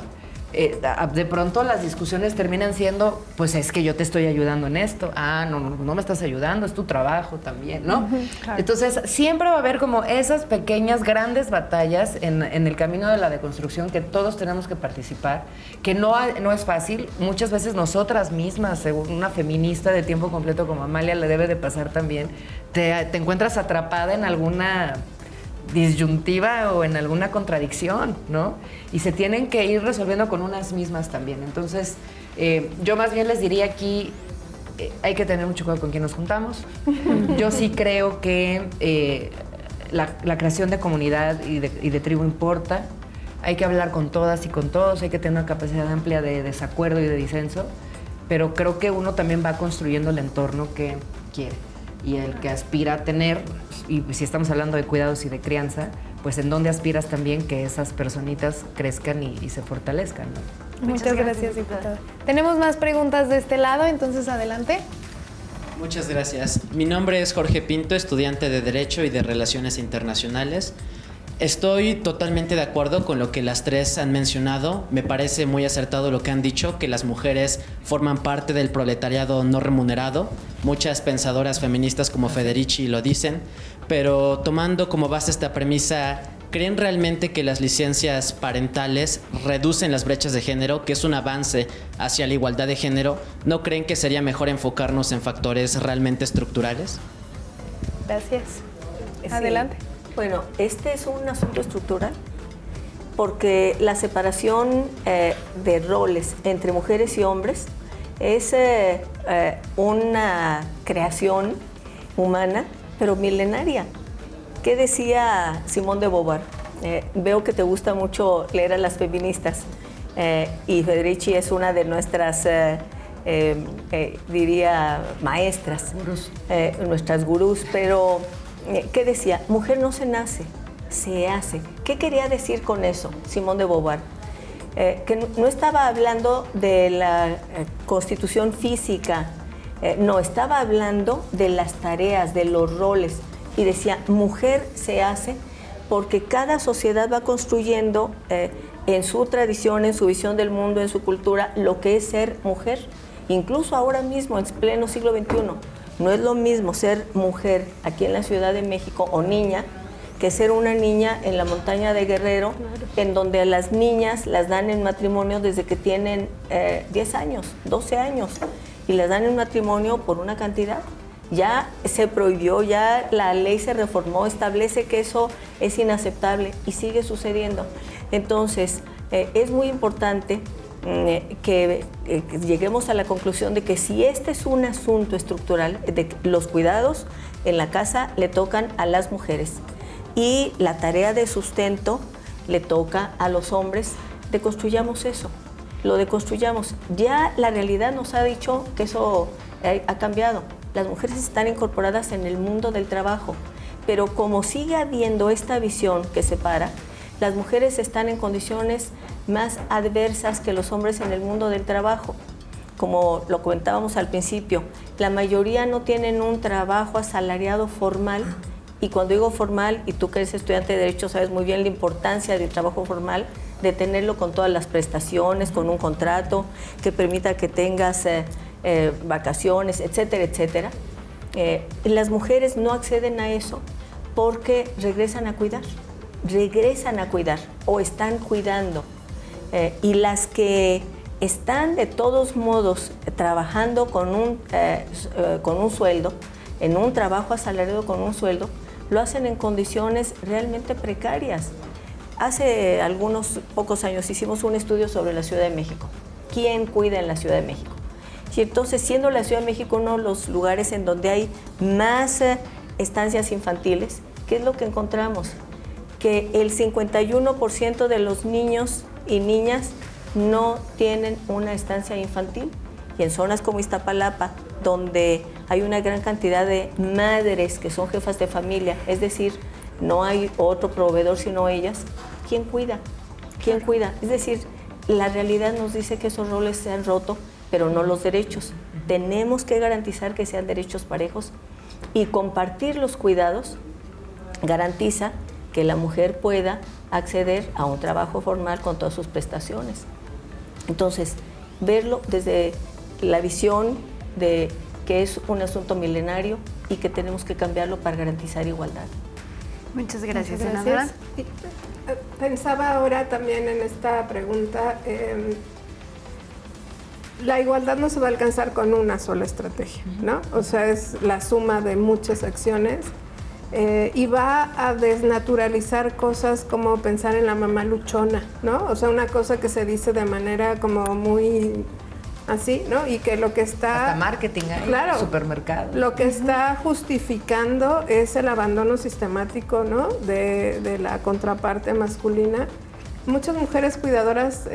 de pronto las discusiones terminan siendo, pues es que yo te estoy ayudando en esto. No me estás ayudando, es tu trabajo también, ¿no? Claro. Entonces, siempre va a haber como esas pequeñas, grandes batallas en el camino de la deconstrucción que todos tenemos que participar, que no es fácil. Muchas veces nosotras mismas, según una feminista de tiempo completo como Amalia, le debe de pasar también, te encuentras atrapada en alguna disyuntiva o en alguna contradicción, ¿no? Y se tienen que ir resolviendo con unas mismas también. Entonces, yo más bien les diría aquí, hay que tener mucho cuidado con quién nos juntamos. Yo sí creo que la creación de comunidad y de tribu importa. Hay que hablar con todas y con todos, hay que tener una capacidad amplia de desacuerdo y de disenso, pero creo que uno también va construyendo el entorno que quiere y el que aspira a tener. Y si estamos hablando de cuidados y de crianza, pues en dónde aspiras también que esas personitas crezcan y se fortalezcan, ¿no? Muchas gracias, diputada. Tenemos más preguntas de este lado, entonces adelante. Muchas gracias. Mi nombre es Jorge Pinto, estudiante de Derecho y de Relaciones Internacionales. Estoy totalmente de acuerdo con lo que las tres han mencionado. Me parece muy acertado lo que han dicho, que las mujeres forman parte del proletariado no remunerado. Muchas pensadoras feministas como Federici lo dicen, pero tomando como base esta premisa, ¿creen realmente que las licencias parentales reducen las brechas de género, que es un avance hacia la igualdad de género? ¿No creen que sería mejor enfocarnos en factores realmente estructurales? Gracias. Sí. Adelante. Bueno, este es un asunto estructural porque la separación de roles entre mujeres y hombres es una creación humana, pero milenaria. ¿Qué decía Simone de Beauvoir? Veo que te gusta mucho leer a las feministas y Federici es una de nuestras, diría, maestras, nuestras gurús, pero ¿qué decía? Mujer no se nace, se hace. ¿Qué quería decir con eso Simone de Beauvoir? Que no estaba hablando de la constitución física, no, estaba hablando de las tareas, de los roles. Y decía, mujer se hace porque cada sociedad va construyendo en su tradición, en su visión del mundo, en su cultura, lo que es ser mujer. Incluso ahora mismo, en pleno siglo XXI, no es lo mismo ser mujer aquí en la Ciudad de México o niña que ser una niña en la montaña de Guerrero, en donde a las niñas las dan en matrimonio desde que tienen 10 años, 12 años, y las dan en matrimonio por una cantidad. Ya se prohibió, ya la ley se reformó, establece que eso es inaceptable y sigue sucediendo. Entonces, es muy importante que lleguemos a la conclusión de que si este es un asunto estructural, de los cuidados en la casa le tocan a las mujeres y la tarea de sustento le toca a los hombres, deconstruyamos eso, lo deconstruyamos. Ya la realidad nos ha dicho que eso ha cambiado. Las mujeres están incorporadas en el mundo del trabajo, pero como sigue habiendo esta visión que separa, las mujeres están en condiciones más adversas que los hombres en el mundo del trabajo. Como lo comentábamos al principio, la mayoría no tienen un trabajo asalariado formal, y cuando digo formal, y tú que eres estudiante de Derecho sabes muy bien la importancia del trabajo formal, de tenerlo con todas las prestaciones, con un contrato que permita que tengas vacaciones, etcétera, etcétera. Las mujeres no acceden a eso porque regresan a cuidar o están cuidando. Y las que están de todos modos trabajando con un sueldo, en un trabajo asalariado con un sueldo, lo hacen en condiciones realmente precarias. Hace algunos pocos años hicimos un estudio sobre la Ciudad de México. ¿Quién cuida en la Ciudad de México? Y entonces, siendo la Ciudad de México uno de los lugares en donde hay más estancias infantiles, ¿qué es lo que encontramos? Que el 51% de los niños y niñas no tienen una estancia infantil. Y en zonas como Iztapalapa, donde hay una gran cantidad de madres que son jefas de familia, es decir, no hay otro proveedor sino ellas, ¿quién cuida? ¿Quién cuida? Es decir, la realidad nos dice que esos roles se han roto, pero no los derechos. Tenemos que garantizar que sean derechos parejos y compartir los cuidados garantiza que la mujer pueda acceder a un trabajo formal con todas sus prestaciones. Entonces, verlo desde la visión de que es un asunto milenario y que tenemos que cambiarlo para garantizar igualdad. Muchas gracias, Muchas senadora. gracias. Pensaba ahora también en esta pregunta, la igualdad no se va a alcanzar con una sola estrategia, ¿no? O sea, es la suma de muchas acciones y va a desnaturalizar cosas como pensar en la mamá luchona, ¿no? O sea, una cosa que se dice de manera como muy así, ¿no? Y que lo que está... Hasta marketing hay, claro, supermercados. Lo que está justificando es el abandono sistemático, ¿no? De la contraparte masculina. Muchas mujeres cuidadoras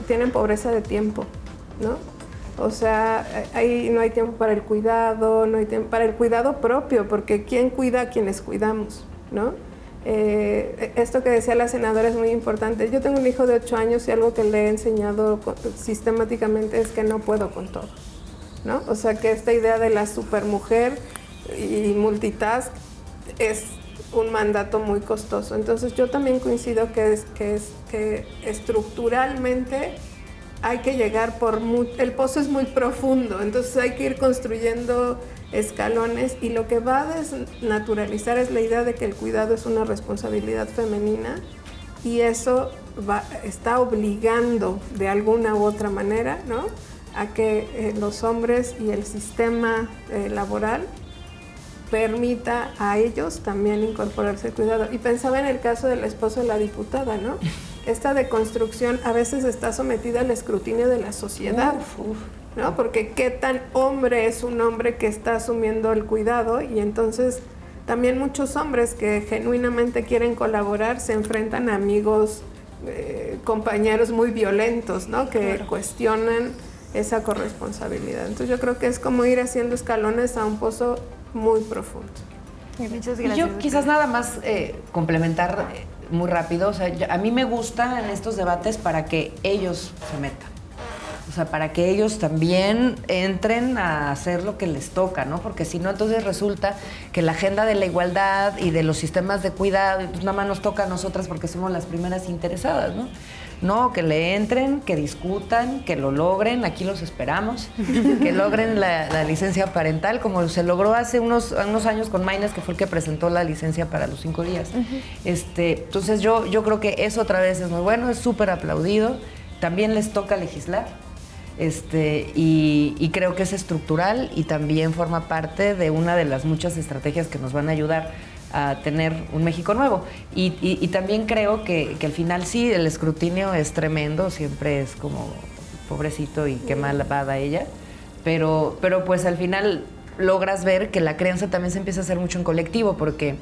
tienen pobreza de tiempo, ¿no? O sea, ahí no hay tiempo para el cuidado, no hay tiempo para el cuidado propio, porque ¿quién cuida a quienes cuidamos, no? Esto que decía la senadora es muy importante. Yo tengo un hijo de 8 años y algo que le he enseñado sistemáticamente es que no puedo con todo, ¿no? O sea, que esta idea de la supermujer y multitask es un mandato muy costoso. Entonces yo también coincido que estructuralmente hay que llegar el pozo es muy profundo, entonces hay que ir construyendo escalones y lo que va a desnaturalizar es la idea de que el cuidado es una responsabilidad femenina y eso está obligando de alguna u otra manera, ¿no?, a que los hombres y el sistema laboral permita a ellos también incorporarse al cuidado. Y pensaba en el caso del esposo de la diputada, ¿no? Esta deconstrucción a veces está sometida al escrutinio de la sociedad, ¿no? Porque qué tan hombre es un hombre que está asumiendo el cuidado y entonces también muchos hombres que genuinamente quieren colaborar se enfrentan a amigos, compañeros muy violentos, ¿no? Que cuestionan esa corresponsabilidad. Entonces yo creo que es como ir haciendo escalones a un pozo muy profundo. Muchas Y gracias. yo quizás nada más complementar muy rápido, o sea, a mí me gusta en estos debates para que ellos se metan, o sea, para que ellos también entren a hacer lo que les toca, ¿no? Porque si no, entonces resulta que la agenda de la igualdad y de los sistemas de cuidado, pues nada más nos toca a nosotras porque somos las primeras interesadas, ¿no? No, que le entren, que discutan, que lo logren, aquí los esperamos, que logren la licencia parental, como se logró hace unos años con Maynes, que fue el que presentó la licencia para los 5 días. Entonces yo creo que eso otra vez es muy bueno, es súper aplaudido, también les toca legislar, y creo que es estructural y también forma parte de una de las muchas estrategias que nos van a ayudar a tener un México nuevo. Y también creo que al final sí, el escrutinio es tremendo, siempre es como pobrecito y qué mal va a ella, pero pues al final logras ver que la crianza también se empieza a hacer mucho en colectivo, porque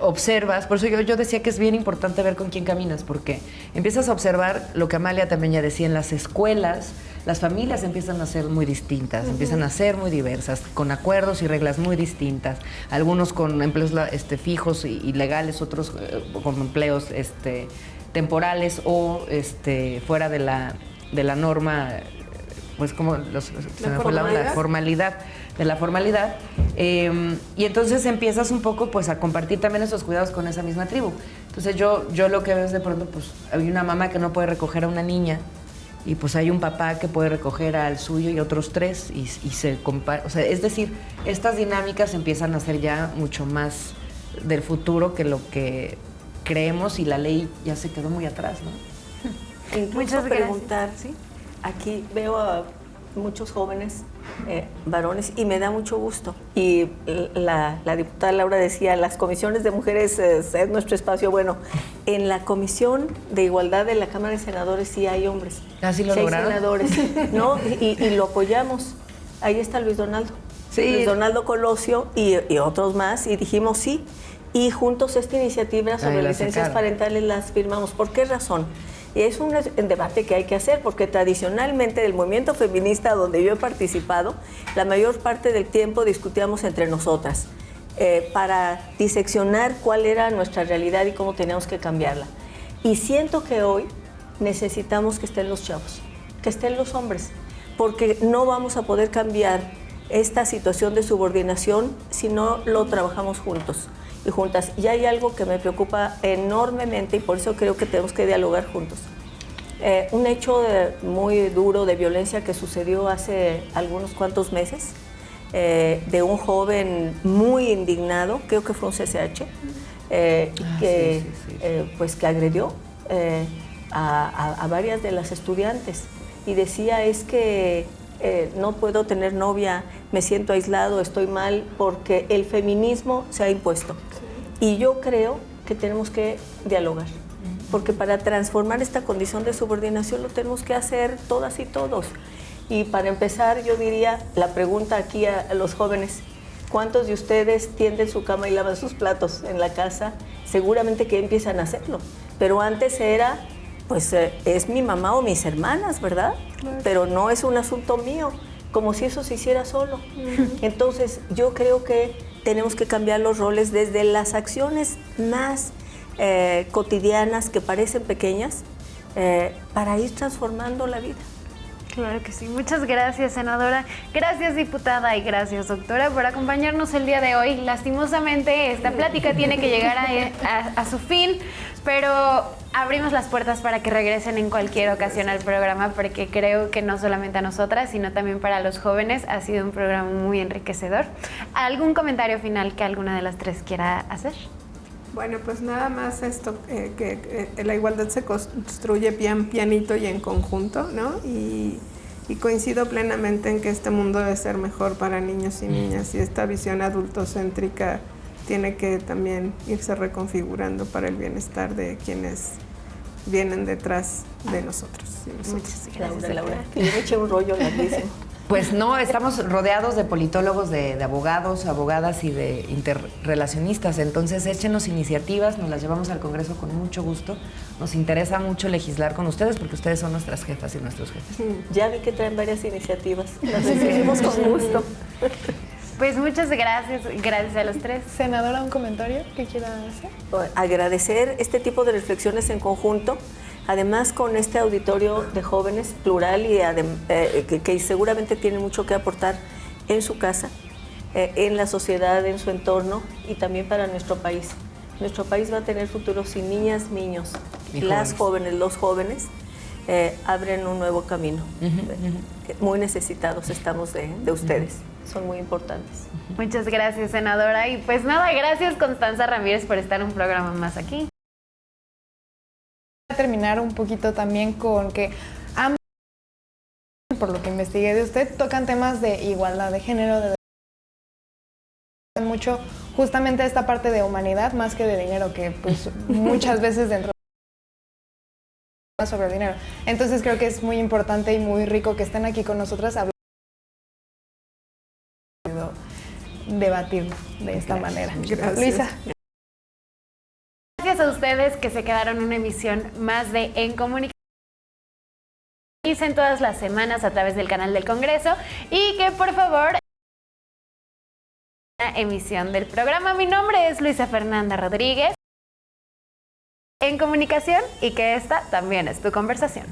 observas, por eso yo decía que es bien importante ver con quién caminas, porque empiezas a observar lo que Amalia también ya decía, en las escuelas las familias empiezan a ser muy distintas, empiezan a ser muy diversas, con acuerdos y reglas muy distintas, algunos con empleos fijos y legales, otros con empleos temporales o fuera de la norma, pues como la formalidad. Y entonces empiezas un poco pues a compartir también esos cuidados con esa misma tribu. Entonces yo lo que veo es de pronto pues hay una mamá que no puede recoger a una niña y pues hay un papá que puede recoger al suyo y otros 3 y se compara, o sea, es decir, estas dinámicas empiezan a ser ya mucho más del futuro que lo que creemos y la ley ya se quedó muy atrás, ¿no? Incluso Muchas preguntar, gracias. ¿Sí? aquí veo a muchos jóvenes varones y me da mucho gusto. Y la diputada Laura decía, las comisiones de mujeres es nuestro espacio. Bueno, en la Comisión de Igualdad de la Cámara de Senadores sí hay hombres. ¿Así lo lograron? Senadores, ¿no? Y lo apoyamos. Ahí está Luis Donaldo. Sí. Luis Donaldo Colosio y otros más, y dijimos sí. Y juntos esta iniciativa sobre licencias parentales las firmamos. ¿Por qué razón? Y es un debate que hay que hacer, porque tradicionalmente del movimiento feminista donde yo he participado, la mayor parte del tiempo discutíamos entre nosotras para diseccionar cuál era nuestra realidad y cómo teníamos que cambiarla. Y siento que hoy necesitamos que estén los chavos, que estén los hombres, porque no vamos a poder cambiar esta situación de subordinación si no lo trabajamos juntos. y juntas. Y hay algo que me preocupa enormemente y por eso creo que tenemos que dialogar juntos. Un hecho muy duro de violencia que sucedió hace algunos cuantos meses, de un joven muy indignado, creo que fue un CCH, pues que agredió a varias de las estudiantes y decía es que no puedo tener novia, me siento aislado, estoy mal porque el feminismo se ha impuesto. Y yo creo que tenemos que dialogar, porque para transformar esta condición de subordinación lo tenemos que hacer todas y todos. Y para empezar yo diría, la pregunta aquí a los jóvenes, ¿cuántos de ustedes tienden su cama y lavan sus platos en la casa? Seguramente que empiezan a hacerlo, pero antes era, pues es mi mamá o mis hermanas, ¿verdad? Claro. Pero no es un asunto mío, como si eso se hiciera solo. Entonces yo creo que tenemos que cambiar los roles desde las acciones más cotidianas que parecen pequeñas para ir transformando la vida. Claro que sí. Muchas gracias, senadora. Gracias, diputada, y gracias, doctora, por acompañarnos el día de hoy. Lastimosamente, esta plática tiene que llegar a su fin, pero abrimos las puertas para que regresen en cualquier ocasión al programa, porque creo que no solamente a nosotras, sino también para los jóvenes ha sido un programa muy enriquecedor. ¿Algún comentario final que alguna de las tres quiera hacer? Bueno, pues nada más esto, que la igualdad se construye pianito y en conjunto, ¿no? Y coincido plenamente en que este mundo debe ser mejor para niños y niñas y esta visión adultocéntrica tiene que también irse reconfigurando para el bienestar de quienes vienen detrás de nosotros. Muchas gracias, Laura. Que yo me eché un rollo larguísimo. Pues no, estamos rodeados de politólogos, de abogados, abogadas y de interrelacionistas, entonces échenos iniciativas, nos las llevamos al Congreso con mucho gusto. Nos interesa mucho legislar con ustedes porque ustedes son nuestras jefas y nuestros jefes. Ya vi que traen varias iniciativas, las recibimos con gusto. Pues muchas gracias, gracias a los tres. Senadora, ¿un comentario que quiera hacer? Agradecer este tipo de reflexiones en conjunto. Además, con este auditorio de jóvenes plural y que seguramente tiene mucho que aportar en su casa, en la sociedad, en su entorno y también para nuestro país. Nuestro país va a tener futuro sin niñas, niños. Las jóvenes, los jóvenes abren un nuevo camino. Muy necesitados estamos de ustedes. Son muy importantes. Muchas gracias, senadora. Y pues nada, gracias, Constanza Ramírez, por estar en un programa más aquí. Terminar un poquito también con que ambos, por lo que investigué de usted, tocan temas de igualdad de género, de mucho justamente esta parte de humanidad más que de dinero, que pues muchas veces dentro sobre el dinero. Entonces creo que es muy importante y muy rico que estén aquí con nosotras hablando, debatir de esta manera. Gracias. Luisa. Gracias a ustedes que se quedaron en una emisión más de En Comunicación. Dicen todas las semanas a través del canal del Congreso y que por favor una emisión del programa. Mi nombre es Luisa Fernanda Rodríguez. En Comunicación y que esta también es tu conversación.